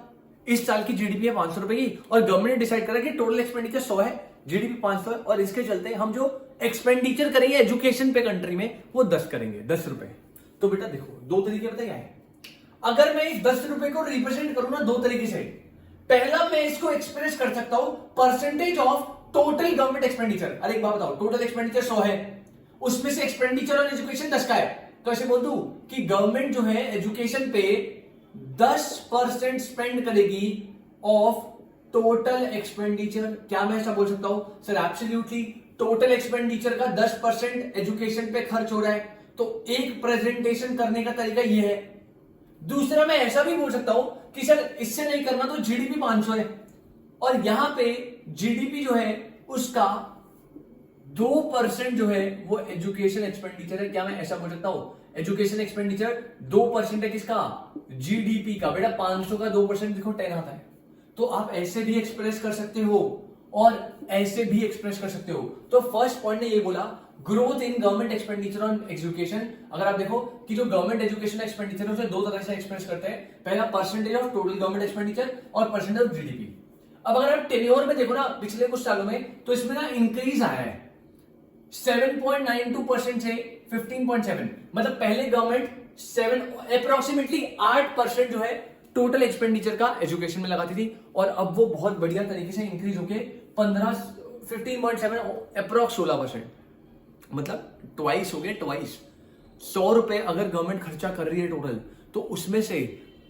Speaker 1: इस साल की जीडीपी है 500 रुपए की, और गवर्नमेंट ने डिसाइड करा कि टोटल एक्सपेंडिचर 100 है, जीडीपी 500 है, और इसके चलते हम जो एक्सपेंडिचर करेंगे एजुकेशन पे कंट्री में वो 10 करेंगे, 10 रुपए। तो बेटा देखो दो तरीके बताइए क्या है, अगर मैं इस 10 रुपए को रिप्रेजेंट करूं ना दो तरीके से, पहला मैं इसको एक्सप्रेस कर सकता हूं percentage of total government expenditure. अरे एक बात बताओ, टोटल एक्सपेंडिचर 100 है, उसमें से एक्सपेंडिचर ऑन एजुकेशन 10 का है, तो ऐसे बोल दूं कि गवर्नमेंट जो है एजुकेशन पे 10% स्पेंड करेगी ऑफ टोटल एक्सपेंडिचर। क्या मैं ऐसा बोल सकता हूं? सर एब्सोल्युटली, टोटल एक्सपेंडिचर का 10% एजुकेशन पे खर्च हो रहा है, तो एक प्रेजेंटेशन करने का तरीका यह है। दूसरा मैं ऐसा भी बोल सकता हूं कि सर इससे नहीं करना तो जीडीपी 500 है, और यहां पे जीडीपी जो है उसका 2% जो है वो एजुकेशन एक्सपेंडिचर है। क्या मैं ऐसा बोल सकता हूं? एजुकेशन एक्सपेंडिचर 2% है किसका? जीडीपी का। बेटा 500 का 2% देखो 10 आता है, तो आप ऐसे भी एक्सप्रेस कर सकते हो और ऐसे भी एक्सप्रेस कर सकते हो। तो फर्स्ट पॉइंट ने ये बोला growth in government expenditure on education. अगर आप देखो कि जो गवर्नमेंट एजुकेशन एक्सपेंडिचर है उसे दो तरह से एक्सप्रेस करते हैं, पहला percentage of total government expenditure और परसेंटेज ऑफ जीडीपी। अब अगर आप टेन्योर में देखो ना पिछले कुछ सालों में, तो इसमें ना इंक्रीज आया है 7.92% से 15.7, मतलब पहले गवर्नमेंट 7 अप्रोक्सीमेटली 8% जो है टोटल एक्सपेंडिचर का एजुकेशन में लगाती थी, और अब वो बहुत बढ़िया तरीके से इंक्रीज होके 15.7 अप्रोक्स 16%, मतलब ट्वाइस हो गए, ट्वाइस। 100 रुपए अगर गवर्नमेंट खर्चा कर रही है टोटल, तो उसमें से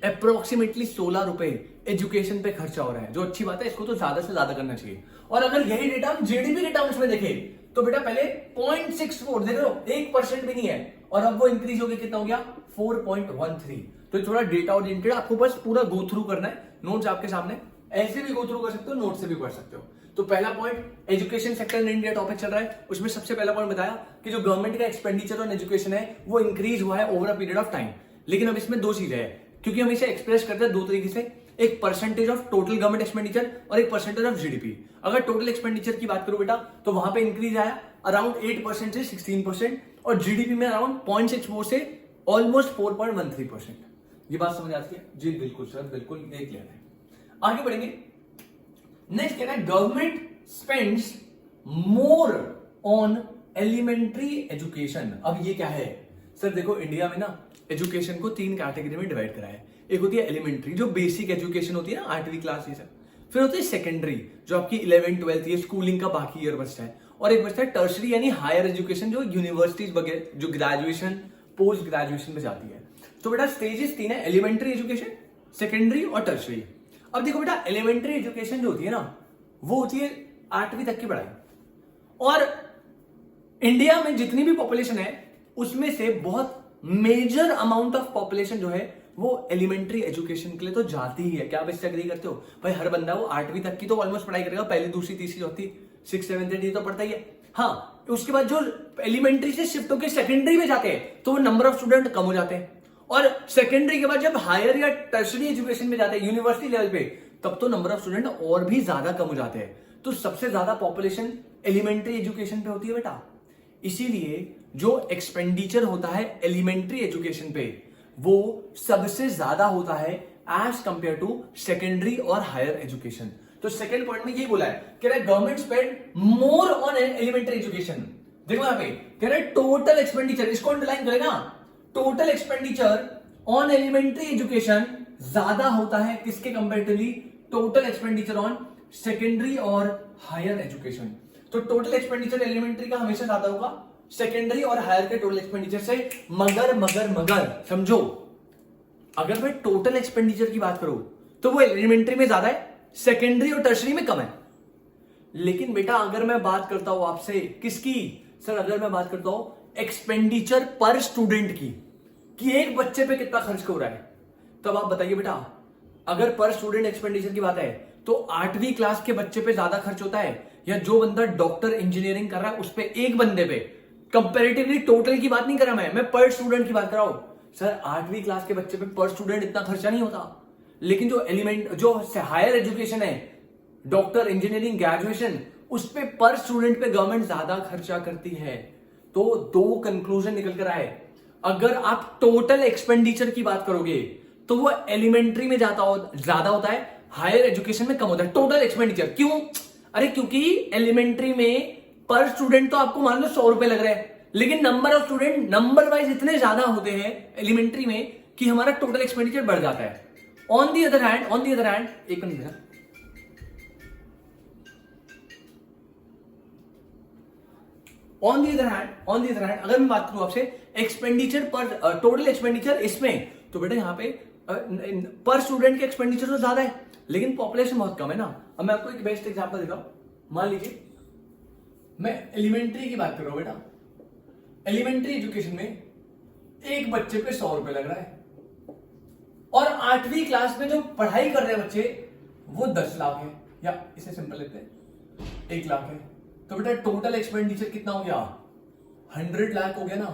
Speaker 1: अप्रोक्सीमेटली 16 रुपए एजुकेशन पे खर्चा हो रहा है, जो अच्छी बात है, इसको तो ज्यादा से ज्यादा करना चाहिए। और अगर यही डेटा हम जीडीपी के टर्म्स में देखें तो बेटा पहले 0.64 देख लो, 1% भी नहीं है, और अब वो इंक्रीज हो गया, कितना हो गया? 4.13। तो थोड़ा डेटा ओरिएंटेड, आपको बस पूरा गो थ्रू करना है, नोट्स आपके सामने, ऐसे भी गो थ्रू कर सकते हो, नोट से भी पढ़ सकते हो। तो पहला point education sector in India topic चल रहा है, उसमें सबसे पहला पॉइंट बताया कि जो गवर्नमेंट का एक्सपेंडिचर ऑन एजुकेशन है वो इंक्रीज हुआ है over a period of time. लेकिन अब इसमें दो चीजें हैं, क्योंकि हम इसे एक्सप्रेस करते हैं दो तरीके से, एक percentage of total government expenditure और एक परसेंटेज ऑफ जीडीपी। अगर टोटल एक्सपेंडिचर की बात करूं बेटा, तो वहां पे इंक्रीज आया अराउंड 8% से 16%, और जीडीपी में अराउंड 0.64 से ऑलमोस्ट 4.13%। ये बात समझ आती है? जी बिल्कुल सर, बिल्कुल देख लिया है। आगे बढ़ेंगे, नेक्स्ट क्या है? Government spends more on elementary education. अब ये क्या है? सर देखो इंडिया में ना एजुकेशन को 3 कैटेगरी में डिवाइड करा है। एक होती है एलिमेंट्री, जो बेसिक एजुकेशन होती है ना, 8वीं क्लास ये सब। फिर होती है सेकेंडरी, जो आपकी 11th 12th ये स्कूलिंग का बाकी ईयर बचता है, और एक बचता है टर्शरी यानी हायर एजुकेशन, जो यूनिवर्सिटीज वगैरह, जो ग्रेजुएशन पोस्ट ग्रेजुएशन में जाती है। तो बेटा स्टेजेस 3 है, एलिमेंट्री एजुकेशन, सेकेंडरी और टर्शरी। अब देखो बेटा एलिमेंट्री एजुकेशन जो होती है ना, वो होती है 8वीं तक की पढ़ाई, और इंडिया में जितनी भी पॉपुलेशन है उसमें से बहुत मेजर अमाउंट ऑफ पॉपुलेशन जो है वो एलिमेंट्री एजुकेशन के लिए तो जाती ही है। क्या आप इससे एग्री करते हो? भाई हर बंदा वो 8वीं तक की तो ऑलमोस्ट पढ़ाई करेगा, पहली दूसरी तीसरी चौथी 6th 7th 8th तो पढ़ता ही है। हाँ, उसके बाद जो एलिमेंट्री से शिफ्ट होकर सेकेंडरी में जाते हैं तो वो नंबर ऑफ स्टूडेंट कम हो जाते हैं, और सेकेंडरी के बाद जब हायर या टर्शरी एजुकेशन में जाते हैं यूनिवर्सिटी लेवल पे, तब तो नंबर ऑफ स्टूडेंट और भी ज्यादा कम हो जाते हैं। तो सबसे ज्यादा पॉपुलेशन एलिमेंट्री एजुकेशन पे होती है बेटा, इसीलिए जो एक्सपेंडिचर होता है एलिमेंट्री एजुकेशन पे वो सबसे ज्यादा होता है एज कंपेयर टू सेकेंडरी और हायर एजुकेशन। तो सेकंड पॉइंट में ये बोला है कि government spend more on elementary education. देखो यहां पे कह रहे टोटल एक्सपेंडिचर, इसको अंडरलाइन करेगा, total expenditure on elementary education ज्यादा होता है किसके comparatively? Total expenditure on secondary और हायर एजुकेशन। तो टोटल एक्सपेंडिचर एलिमेंट्री का हमेशा ज्यादा होगा सेकेंडरी और हायर के टोटल एक्सपेंडिचर से, मगर समझो अगर मैं टोटल एक्सपेंडिचर की बात करूं तो वो एलिमेंट्री में ज्यादा है, सेकेंडरी और टर्शरी में कम है। लेकिन बेटा अगर मैं बात करता हूं आपसे किसकी, सर अगर मैं बात करता हूं एक्सपेंडिचर पर स्टूडेंट की, कि एक बच्चे पे कितना खर्च हो रहा है, तब आप बताइए बेटा अगर पर स्टूडेंट एक्सपेंडिचर की बात है तो 8वीं क्लास के बच्चे पे ज्यादा खर्च होता है, या जो बंदा डॉक्टर इंजीनियरिंग कर रहा है उस पे एक बंदे पे, कंपैरेटिवली टोटल की बात नहीं कर रहा मैं पर स्टूडेंट की बात कर रहा हूं। सर 8वीं क्लास के बच्चे पे पर स्टूडेंट इतना खर्चा नहीं होता, लेकिन जो हायर एजुकेशन है, डॉक्टर इंजीनियरिंग ग्रेजुएशन, उस पे पर स्टूडेंट पे गवर्नमेंट ज्यादा खर्चा करती है। तो दो कंक्लूजन निकल कर आए, अगर आप टोटल एक्सपेंडिचर की बात करोगे तो वो एलिमेंट्री में ज्यादा होता है, हायर एजुकेशन में कम होता है टोटल एक्सपेंडिचर। क्यों? अरे क्योंकि एलिमेंट्री में पर स्टूडेंट तो आपको मान लो 100 रुपए लग रहे हैं, लेकिन number of student number wise इतने ज्यादा होते हैं एलिमेंट्री में कि हमारा टोटल एक्सपेंडिचर बढ़ जाता है। ऑन दी अदर हैंड एक मिनट जरा, ऑन दी अदर हैंड अगर मैं बात करूं आपसे एक्सपेंडिचर पर टोटल एक्सपेंडिचर इसमें, तो बेटा यहां पे पर स्टूडेंट के एक्सपेंडिचर तो ज्यादा है, लेकिन पॉपुलेशन बहुत कम है ना। अब मैं आपको एक बेस्ट एग्जांपल देता हूं, मान लीजिए मैं एलिमेंट्री की बात कर रहा हूं बेटा, एलिमेंट्री एजुकेशन में एक बच्चे पे 100 रुपए लग रहा है, और 8वीं क्लास में जो पढ़ाई कर रहे हैं बच्चे वो 10 लाख है, या इसे सिंपल लेते हैं 1 लाख है, तो बेटा टोटल एक्सपेंडिचर कितना हो गया? 100 लाख हो गया ना।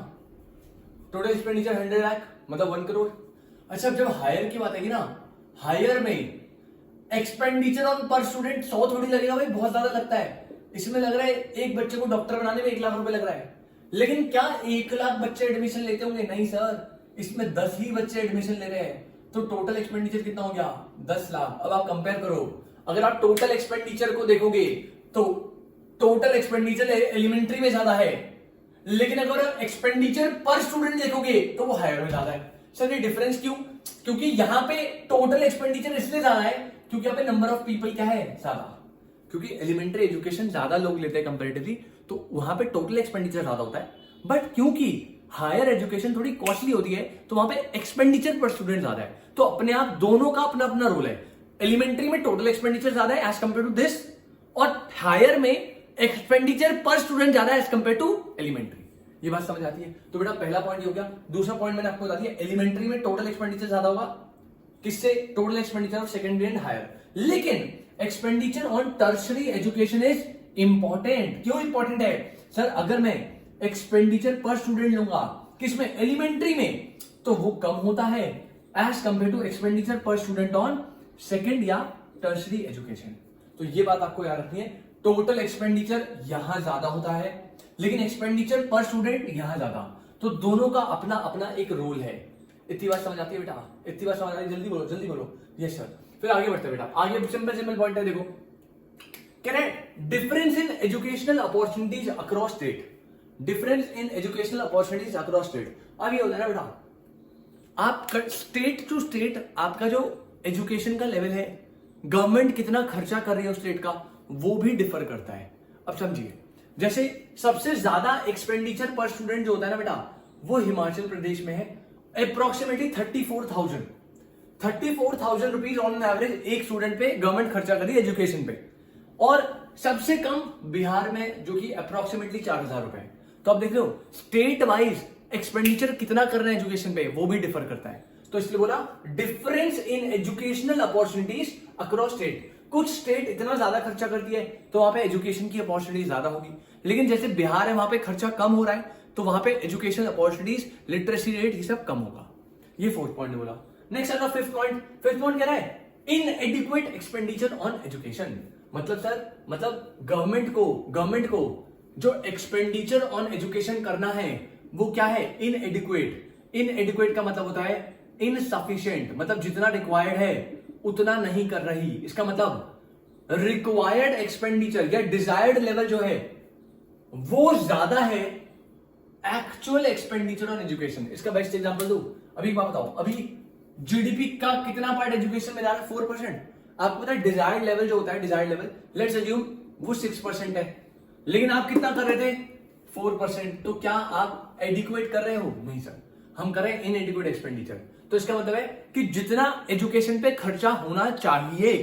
Speaker 1: टोटल एक्सपेंडिचर 100 लाख मतलब 1 करोड़। अच्छा अब जब हायर की बात आएगी ना, हायर में एक्सपेंडिचर ऑन पर स्टूडेंट 100 थोड़ी लगेगा भाई, बहुत ज्यादा लगता है। इसमें लग रहा है एक बच्चे को डॉक्टर बनाने में 1 लाख रुपए लग रहा है, लेकिन क्या 1 लाख बच्चे एडमिशन लेते होंगे? नहीं सर, इसमें 10 ही बच्चे एडमिशन ले रहे हैं, तो टोटल एक्सपेंडिचर कितना हो गया? 10 लाख। अब आप कंपेयर करो, अगर आप टोटल एक्सपेंडिचर को देखोगे तो टोटल एक्सपेंडिचर एलिमेंट्री में ज्यादा है, लेकिन अगर एक्सपेंडिचर पर स्टूडेंट देखोगे तो वो हायर में ज्यादा है। सर ये डिफरेंस क्यों? क्योंकि यहां पे टोटल एक्सपेंडिचर इसलिए ज्यादा है क्योंकि यहाँ पे नंबर ऑफ पीपल क्या है? ज्यादा। क्योंकि एलिमेंट्री एजुकेशन ज्यादा लोग लेते हैं कंपैरेटिवली, तो वहां पे टोटल एक्सपेंडिचर ज्यादा होता है। बट क्योंकि हायर एजुकेशन थोड़ी कॉस्टली होती है तो वहां पे एक्सपेंडिचर पर स्टूडेंट ज्यादा है, तो अपने आप दोनों का अपना अपना रोल है। एलिमेंट्री में टोटल एक्सपेंडिचर ज्यादा है एज कंपेयर टू दिस, और हायर में एक्सपेंडिचर पर स्टूडेंट ज्यादा है एज कंपेयर टू एलिमेंट्री। ये बात समझ आती है? तो बेटा पहला पॉइंट हो गया। दूसरा पॉइंट मैंने आपको बता दिया, एलिमेंट्री में टोटल एक्सपेंडिचर ज्यादा होगा, किससे? Total expenditure of secondary and higher. लेकिन expenditure on tertiary education is important. क्यों इंपॉर्टेंट है? सर अगर मैं एक्सपेंडिचर पर स्टूडेंट लूंगा किसमें? एलिमेंट्री में, तो वो कम होता है एज कंपेयर टू एक्सपेंडिचर पर स्टूडेंट ऑन सेकेंड या टर्शरी एजुकेशन। तो ये बात आपको याद रखनी है, टोटल एक्सपेंडिचर यहां ज्यादा होता है लेकिन एक्सपेंडिचर पर स्टूडेंट यहां ज्यादा, तो दोनों का अपना अपना एक रोल है। इतनी बात समझ आती है बेटा? इतनी बात समझ आती है? जल्दी बोलो जल्दी बोलो। Yes sir. फिर आगे बढ़ते हैं बेटा, आगे सिंपल पॉइंट है, देखो can difference in educational opportunities across state. Difference in educational opportunities across state. अब ये होता है ना बेटा, आप स्टेट टू स्टेट आपका जो एजुकेशन का लेवल है, गवर्नमेंट कितना खर्चा कर रही है उस स्टेट का, वो भी डिफर करता है। अब समझिए, जैसे सबसे ज्यादा एक्सपेंडिचर पर स्टूडेंट जो होता है ना बेटा, वो हिमाचल प्रदेश में है, अप्रोक्सीमेटली 34,000 रुपीज ऑन एवरेज एक स्टूडेंट पे गवर्नमेंट खर्चा कर रही है एजुकेशन पे, और सबसे कम बिहार में जो कि अप्रोक्सीमेटली 4,000 रुपए। तो आप देख रहे हो स्टेट वाइज एक्सपेंडिचर कितना कर रहे हैं एजुकेशन पे, वो भी डिफर करता है। तो इसलिए बोला difference in educational opportunities across state. कुछ स्टेट इतना ज्यादा खर्चा करती है तो वहां पे एजुकेशन की अपॉर्चुनिटीज ज्यादा होगी, लेकिन जैसे बिहार है वहां पे खर्चा कम हो रहा है तो वहां पे एजुकेशन अपॉर्चुनिटीज, लिटरेसी रेट ये सब कम होगा। ये फोर्थ पॉइंट बोला। नेक्स्ट आता फिफ्थ पॉइंट कह रहा है इनएडिक्वेट एक्सपेंडिचर ऑन एजुकेशन। मतलब सर, मतलब गवर्नमेंट को जो एक्सपेंडिचर ऑन एजुकेशन करना है वो क्या है? इनएडिक्वेट का मतलब होता है इनसफिशिएंट, मतलब जितना रिक्वायर्ड है उतना नहीं कर रही। इसका मतलब रिक्वायर्ड एक्सपेंडिचर या डिजायर्ड लेवल जो है वो ज्यादा है एक्चुअल एक्सपेंडिचर ऑन एजुकेशन। इसका बेस्ट एग्जांपल दो, अभी बात बताओ, अभी जीडीपी का कितना पार्ट एजुकेशन में जा रहा है? 4%। आपको पता है डिजायर्ड लेवल जो होता है, डिजायर्ड लेवल लेट्स अज्यूम वो 6% है, लेकिन आप कितना कर रहे थे? 4%। तो क्या आप एडिक्वेट कर रहे हो? नहीं सर। हम कर रहे हैं इनएडिक्वेट एक्सपेंडिचर। तो इसका मतलब है कि जितना एजुकेशन पे खर्चा होना चाहिए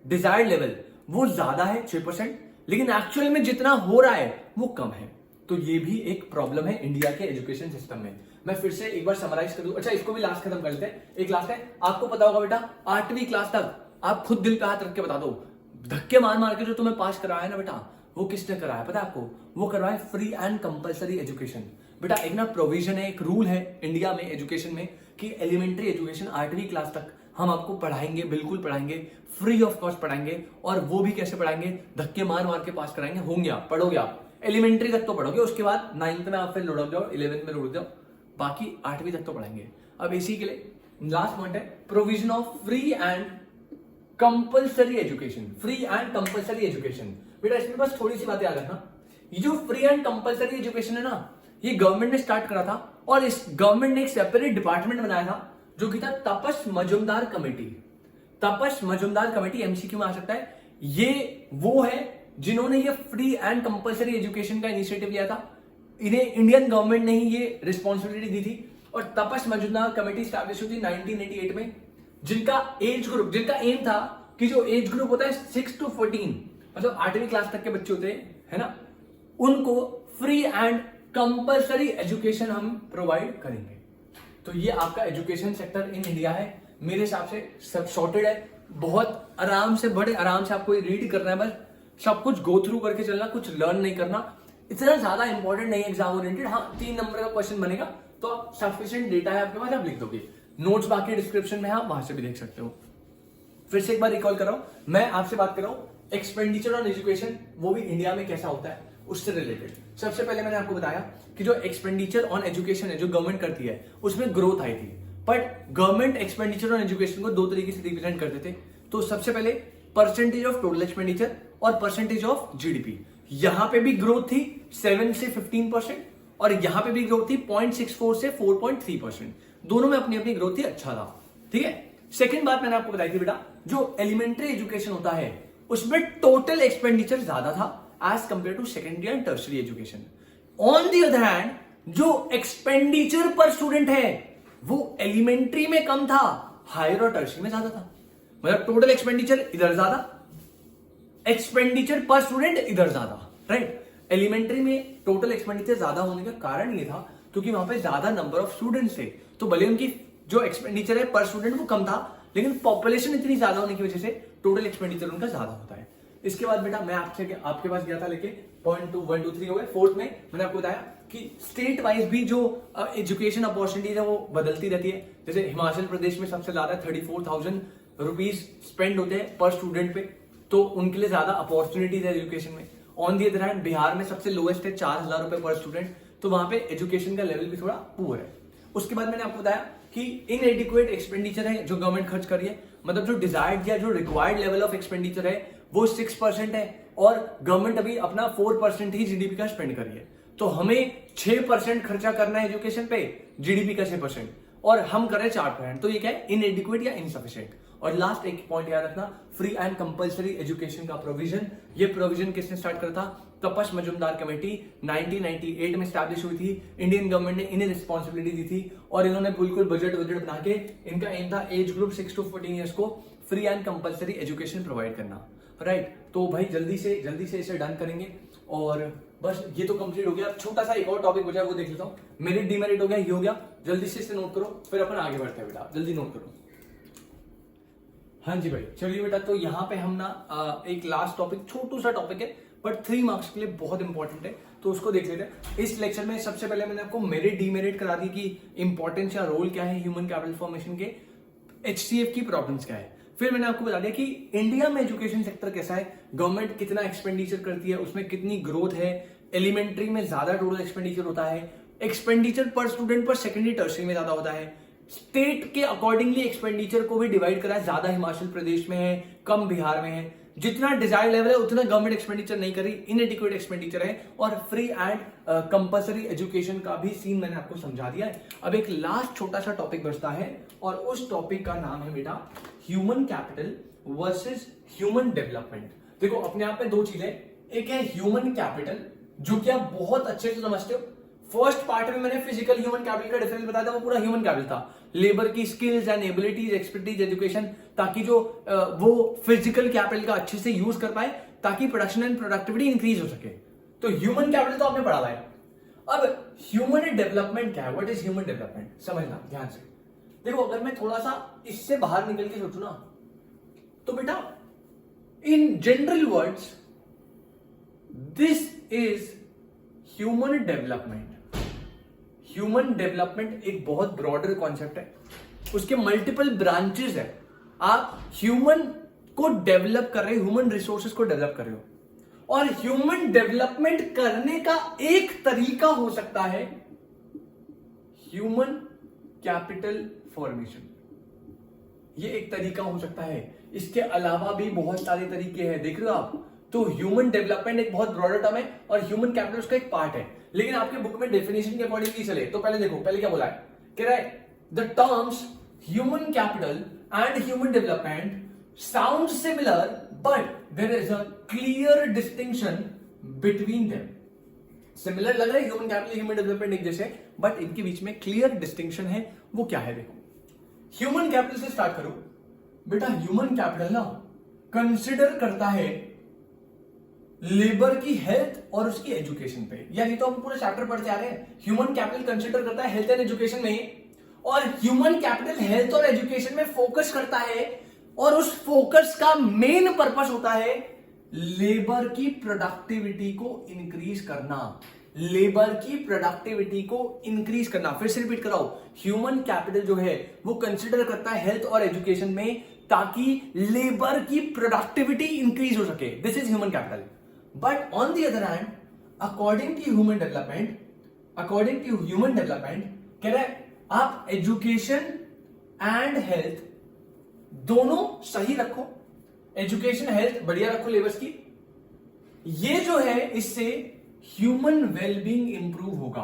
Speaker 1: डिजायर्ड लेवल वो ज्यादा है 6%, लेकिन एक्चुअल में जितना हो रहा है वो कम है। तो ये भी एक प्रॉब्लम है इंडिया के एजुकेशन सिस्टम में। मैं फिर से एक बार समराइज कर दूं। अच्छा, इसको भी लास्ट खत्म कर लेते हैं। एक लास्ट है, आपको पता होगा बेटा 8वीं क्लास तक आप खुद दिल पे हाथ रख के बता दो, धक्के मार मार के जो तुम्हें पास कराया है ना बेटा, वो किसने कराया पता है आपको? वो करवाया फ्री एंड कंपलसरी एजुकेशन। बेटा एक ना प्रोविजन है, एक रूल है इंडिया में एजुकेशन में कि एलिमेंट्री एजुकेशन 8वीं क्लास तक हम आपको पढ़ाएंगे, बिल्कुल पढ़ाएंगे, फ्री ऑफ कॉस्ट पढ़ाएंगे। और वो भी कैसे पढ़ाएंगे? धक्के मार मार के पास कराएंगे। होंगे आप, पढ़ोगे आप, एलिमेंट्री तक तो पढ़ोगे, उसके बाद 9th में आप फिर लुढ़क जाओ, 11th में लुढ़क जाओ, बाकी 8वीं तक तो पढ़ाएंगे। अब इसी के लिए लास्ट पॉइंट है provision of free and compulsory education. Free and compulsory education बेटा इसमें बस थोड़ी सी बातें याद रखना। ये जो फ्री एंड कंपलसरी एजुकेशन है ना, ये गवर्नमेंट ने स्टार्ट करा था और इस गवर्नमेंट ने एक सेपरेट डिपार्टमेंट बनाया था जो कि था Tapas Majumdar committee. Tapas Majumdar committee MCQ में आ सकता है। ये वो है जिन्होंने ये फ्री एंड कंपलसरी एजुकेशन का इनिशिएटिव लिया था। इन्हें इंडियन गवर्नमेंट ने ही ये रिस्पॉन्सिबिलिटी दी थी। और तपस मजुमदार कमेटी स्टैब्लिश हुई थी 1988 में, जिनका एज ग्रुप, जिनका एम था कि जो एज ग्रुप होता है 6 to 14, मतलब 8वीं क्लास तक के बच्चे होते हैं, है ना, उनको फ्री एंड कंपलसरी एजुकेशन हम प्रोवाइड करेंगे। तो ये आपका एजुकेशन सेक्टर इन इंडिया है। मेरे हिसाब से सब सॉर्टेड है, बहुत आराम से, बड़े आराम से आपको रीड करना है, बस सब कुछ गो थ्रू करके चलना, कुछ लर्न नहीं करना। इतना ज्यादा इंपॉर्टेंट नहीं है एग्जाम ओरिएंटेड। हाँ, 3 नंबर का क्वेश्चन बनेगा तो सफिशिएंट डेटा है आपके पास, आप लिख दोगे। नोट्स बाकी डिस्क्रिप्शन में है, आप वहां से भी देख सकते हो। फिर से एक बार रिकॉल कर रहा हूं, मैं आपसे बात कर रहा हूं एक्सपेंडिचर ऑन एजुकेशन, वो भी इंडिया में कैसा होता है उससे रिलेटेड। सबसे पहले मैंने आपको बताया कि जो एक्सपेंडिचर ऑन एजुकेशन है जो गवर्नमेंट करती है उसमें ग्रोथ आई थी। But government expenditure on education को 2 तरीके से रिप्रेजेंट करते थे। तो सबसे पहले परसेंटेज ऑफ टोटल एक्सपेंडिचर और परसेंटेज ऑफ जीडीपी। यहां पे भी ग्रोथ थी 7 से 15% और यहां पे भी ग्रोथ थी 0.64 से 4.3%। दोनों में अपनी अपनी ग्रोथ थी, अच्छा था। ठीक है। सेकंड बात मैंने आपको बताई थी बेटा, जो एलिमेंट्री एजुकेशन होता है उसमें टोटल एक्सपेंडिचर ज्यादा था as compare to secondary and tertiary education. On the other hand जो एक्सपेंडिचर पर स्टूडेंट है वो एलिमेंट्री में कम था, हायर और टर्शरी में ज्यादा था। मतलब टोटल एक्सपेंडिचर इधर ज्यादा, एक्सपेंडिचर पर स्टूडेंट इधर ज्यादा, राइट। एलिमेंट्री में टोटल एक्सपेंडिचर ज्यादा होने का कारण ये था क्योंकि वहां पे ज्यादा नंबर ऑफ स्टूडेंट्स थे। तो भले उनकी जो एक्सपेंडिचर है पर स्टूडेंट वो कम था, लेकिन पॉपुलेशन इतनी ज्यादा होने की वजह से टोटल एक्सपेंडिचर उनका ज्यादा होता है। इसके बाद बेटा मैं आपके पास गया था लेके 0.2, 1, 2, 3 हो गए। फोर्थ में मैंने आपको बताया कि स्टेट वाइज भी जो एजुकेशन अपॉर्चुनिटीज है वो बदलती रहती है। जैसे हिमाचल प्रदेश में सबसे ज्यादा 34,000 रुपीज स्पेंड होते हैं पर स्टूडेंट पे, तो उनके लिए ज्यादा अपॉर्चुनिटीज है एजुकेशन में। On the other hand Bihar में सबसे लोएस्ट है 4,000 रुपए पर स्टूडेंट, तो वहां पे एजुकेशन का लेवल भी थोड़ा पुअर है। उसके बाद मैंने आपको बताया कि इनएडिक्वेट एक्सपेंडिचर है जो गवर्नमेंट खर्च कर रही है, मतलब जो डिजायर्ड या जो रिक्वायर्ड लेवल ऑफ एक्सपेंडिचर है वो 6% है और गवर्नमेंट अभी अपना 4% ही जीडीपी का स्पेंड कर रही है। तो हमें 6% खर्चा करना है एजुकेशन पे, जीडीपी का 6%, और हम कर रहे हैं 4%। तो ये क्या है? इनएडिक्वेट या इनसफिशिएंट। और लास्ट एक पॉइंट याद रखना, फ्री एंड कंपलसरी एजुकेशन का प्रोविजन। ये प्रोविजन किसने स्टार्ट करा था? तपस मजुमदार कमेटी 1998 में स्टैब्लिश हुई थी। इंडियन गवर्नमेंट ने इन्हें रिस्पॉन्सिबिलिटी दी थी और इन्होंने बिल्कुल बजट बना के, इनका एम था एज ग्रुप 6 to 14 ईयर्स को free and compulsory education provide करना, राइट। तो भाई जल्दी से इसे डन करेंगे और बस ये तो कंप्लीट हो गया। छोटा सा एक और टॉपिक बचा है वो देख लेता हूँ। मेरिट डीमेरिट हो गया, ये हो गया। जल्दी से इसे नोट करो फिर अपन आगे बढ़ते हैं बेटा, जल्दी नोट करो। हाँ जी भाई, चलिए बेटा, तो यहाँ पे हम ना एक लास्ट टॉपिक, छोटू सा टॉपिक है बट 3 मार्क्स के लिए बहुत इंपॉर्टेंट है, तो उसको देख लेते हैं। इस लेक्चर में सबसे पहले मैंने आपको मेरिट डीमेरिट करा दी कि इंपॉर्टेंस या रोल क्या है ह्यूमन कैपिटल फॉर्मेशन के, एचसीएफ की प्रॉब्लम्स क्या है। फिर मैंने आपको बता दिया कि इंडिया में एजुकेशन सेक्टर कैसा है, गवर्नमेंट कितना एक्सपेंडिचर करती है, उसमें कितनी ग्रोथ है, एलिमेंट्री में ज्यादा टोटल एक्सपेंडिचर होता है, एक्सपेंडिचर पर स्टूडेंट पर सेकेंडरी टर्सरी में ज्यादा होता है, स्टेट के अकॉर्डिंगली एक्सपेंडिचर को भी डिवाइड करा है, ज्यादा हिमाचल प्रदेश में है, कम बिहार में है। जितना डिजायर लेवल है उतना गवर्नमेंट एक्सपेंडिचर नहीं करी, इनएडिक्वेट एक्सपेंडिचर है। और फ्री एंड कंपलसरी एजुकेशन का भी सीन मैंने आपको समझा दिया है। अब एक लास्ट छोटा सा टॉपिक बचता है और उस टॉपिक का नाम है बेटा human capital versus human development. देखो अपने आप में 2 चीजें, एक है ह्यूमन कैपिटल जो कि आप बहुत अच्छे से समझते हो, फर्स्ट पार्ट में मैंने फिजिकल ह्यूमन कैपिटल का डिफरेंस बताया था, वो पूरा ह्यूमन कैपिटल था, लेबर की skills and abilities, expertise, education, ताकि जो वो फिजिकल कैपिटल का अच्छे से यूज कर पाए ताकि प्रोडक्शन एंड प्रोडक्टिविटी इंक्रीज हो सके। तो ह्यूमन कैपिटल तो आपने पढ़ा हुआ है। अब ह्यूमन डेवलपमेंट क्या है, व्हाट इज ह्यूमन डेवलपमेंट, समझना ध्यान से। देखो अगर मैं थोड़ा सा इससे बाहर निकल के सोचू ना, तो बेटा in general words this is human development. Human development एक बहुत ब्रॉडर कॉन्सेप्ट है, उसके मल्टीपल ब्रांचेस है। आप ह्यूमन को डेवलप कर रहे हो, ह्यूमन रिसोर्सेज को डेवलप कर रहे हो, और ह्यूमन डेवलपमेंट करने का एक तरीका हो सकता है ह्यूमन कैपिटल फॉर्मेशन। ये एक तरीका हो सकता है, इसके अलावा भी बहुत सारे तरीके हैं, देख रहे हो आप। तो ह्यूमन डेवलपमेंट एक बहुत ब्रॉडर टर्म है और ह्यूमन कैपिटल उसका एक पार्ट है, लेकिन आपके बुक में डेफिनेशन के अकॉर्डिंग नहीं चले। तो पहले देखो, पहले क्या बोला है, कह रहा है the terms human capital and human development sound similar but there is a clear distinction between them. Similar लग रहा है ह्यूमन कैपिटल ह्यूमन डेवलपमेंट एक जैसे, बट इनके बीच में क्लियर डिस्टिंक्शन है। वो क्या है, देखो ह्यूमन कैपिटल से स्टार्ट करो बेटा। ह्यूमन कैपिटल ना कंसिडर करता है लेबर की हेल्थ और उसकी एजुकेशन पे, यानी तो हम पूरे चैप्टर पढ़ते आ रहे हैं। ह्यूमन कैपिटल कंसिडर करता है हेल्थ एंड एजुकेशन में, और ह्यूमन कैपिटल हेल्थ और एजुकेशन में फोकस करता है, और उस फोकस का मेन पर्पस होता है लेबर की प्रोडक्टिविटी को इंक्रीज करना। लेबर की प्रोडक्टिविटी को इंक्रीज करना, फिर से रिपीट कराओ, ह्यूमन कैपिटल जो है वो कंसिडर करता है हेल्थ और एजुकेशन में ताकि लेबर की प्रोडक्टिविटी इंक्रीज हो सके। This is human capital. But on the other hand according to human development कह रहा है आप एजुकेशन एंड हेल्थ दोनों सही रखो, एजुकेशन हेल्थ बढ़िया रखो लेबर्स की। ये जो है इससे ह्यूमन वेलबींग इंप्रूव होगा।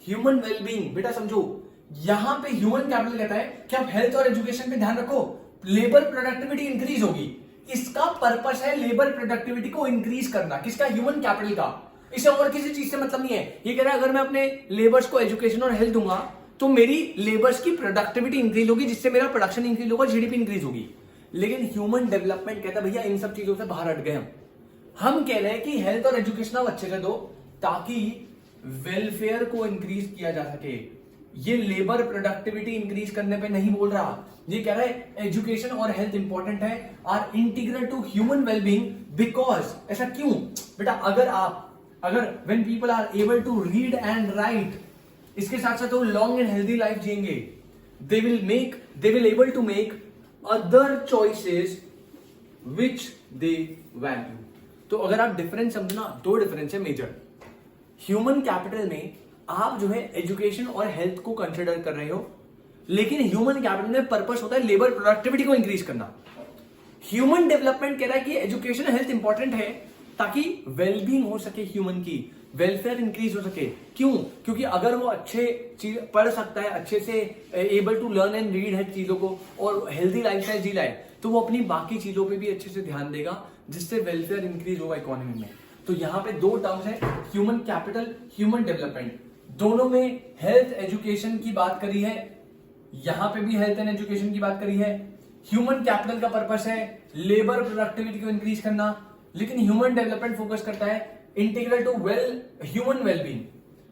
Speaker 1: ह्यूमन वेलबींग बेटा समझो, यहां पे ह्यूमन कैपिटल कहता है कि आप हेल्थ और एजुकेशन पे ध्यान रखो, लेबर प्रोडक्टिविटी इंक्रीज होगी। इसका पर्पस है लेबर प्रोडक्टिविटी को इंक्रीज करना, किसका, ह्यूमन कैपिटल का। इसे और किसी चीज से मतलब नहीं है। ये कह रहा है अगर मैं अपने लेबर्स को एजुकेशन और हेल्थ दूंगा तो मेरी लेबर्स की प्रोडक्टिविटी इंक्रीज होगी, जिससे मेरा प्रोडक्शन इंक्रीज होगा, जीडीपी इंक्रीज होगी। लेकिन ह्यूमन डेवलपमेंट कहता है भैया इन सब चीजों से बाहर हट गए हम कह रहे हैं कि हेल्थ और एजुकेशन आप अच्छे से दो ताकि वेलफेयर को इंक्रीज किया जा सके। ये लेबर प्रोडक्टिविटी इंक्रीज करने पे नहीं बोल रहा, ये कह रहा है एजुकेशन और हेल्थ इंपॉर्टेंट है, are integral to human wellbeing. Because ऐसा क्यों बेटा, अगर when people are able to read and write, इसके साथ साथ वो लॉन्ग एंड हेल्दी लाइफ जिएंगे, they will able to make other choices which they value. तो अगर आप डिफरेंस समझना, दो डिफरेंस है मेजर। ह्यूमन कैपिटल में आप जो है एजुकेशन और हेल्थ को कंसिडर कर रहे हो, लेकिन ह्यूमन कैपिटल में पर्पस होता है लेबर प्रोडक्टिविटी को इंक्रीज करना। ह्यूमन डेवलपमेंट कह रहा है कि एजुकेशन हेल्थ इंपॉर्टेंट है ताकि वेलबींग हो सके, ह्यूमन की वेलफेयर इंक्रीज हो सके। क्यों? क्योंकि अगर वो अच्छे चीज पढ़ सकता है, अच्छे से able to learn and read है चीजों को, और हेल्दी लाइफस्टाइल जी लाए, तो वो अपनी बाकी चीजों पे भी अच्छे से ध्यान देगा, जिससे वेलफेयर इंक्रीज होगा इकोनॉमी में। तो यहाँ पे दो टर्म्स है, ह्यूमन कैपिटल, ह्यूमन डेवलपमेंट, दोनों में हेल्थ एजुकेशन की बात करी है, यहां पे भी हेल्थ एंड एजुकेशन की बात करी है। ह्यूमन कैपिटल का पर्पस है लेबर प्रोडक्टिविटी को इंक्रीज करना, लेकिन ह्यूमन डेवलपमेंट फोकस करता है इंटीग्रल टू ह्यूमन वेलबींग,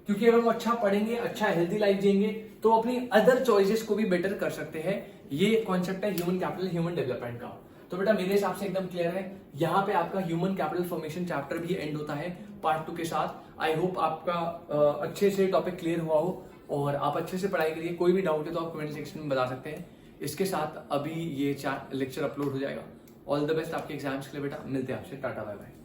Speaker 1: क्योंकि अगर वो अच्छा पढ़ेंगे, अच्छा हेल्दी लाइफ जिएंगे, तो अपनी अदर चॉइसेस को भी बेटर कर सकते हैं। ये कॉन्सेप्ट है ह्यूमन कैपिटल, ह्यूमन डेवलपमेंट का। तो बेटा मेरे हिसाब से एकदम क्लियर है। यहाँ पे आपका ह्यूमन कैपिटल फॉर्मेशन चैप्टर भी एंड होता है पार्ट 2 के साथ। आई होप आपका अच्छे से टॉपिक क्लियर हुआ हो और आप अच्छे से पढ़ाई करिए। कोई भी डाउट है तो आप कमेंट सेक्शन में बता सकते हैं। इसके साथ अभी ये लेक्चर अपलोड हो जाएगा। ऑल द बेस्ट आपके एग्जाम्स के लिए बेटा, मिलते हैं आपसे, टाटा बाय बाय।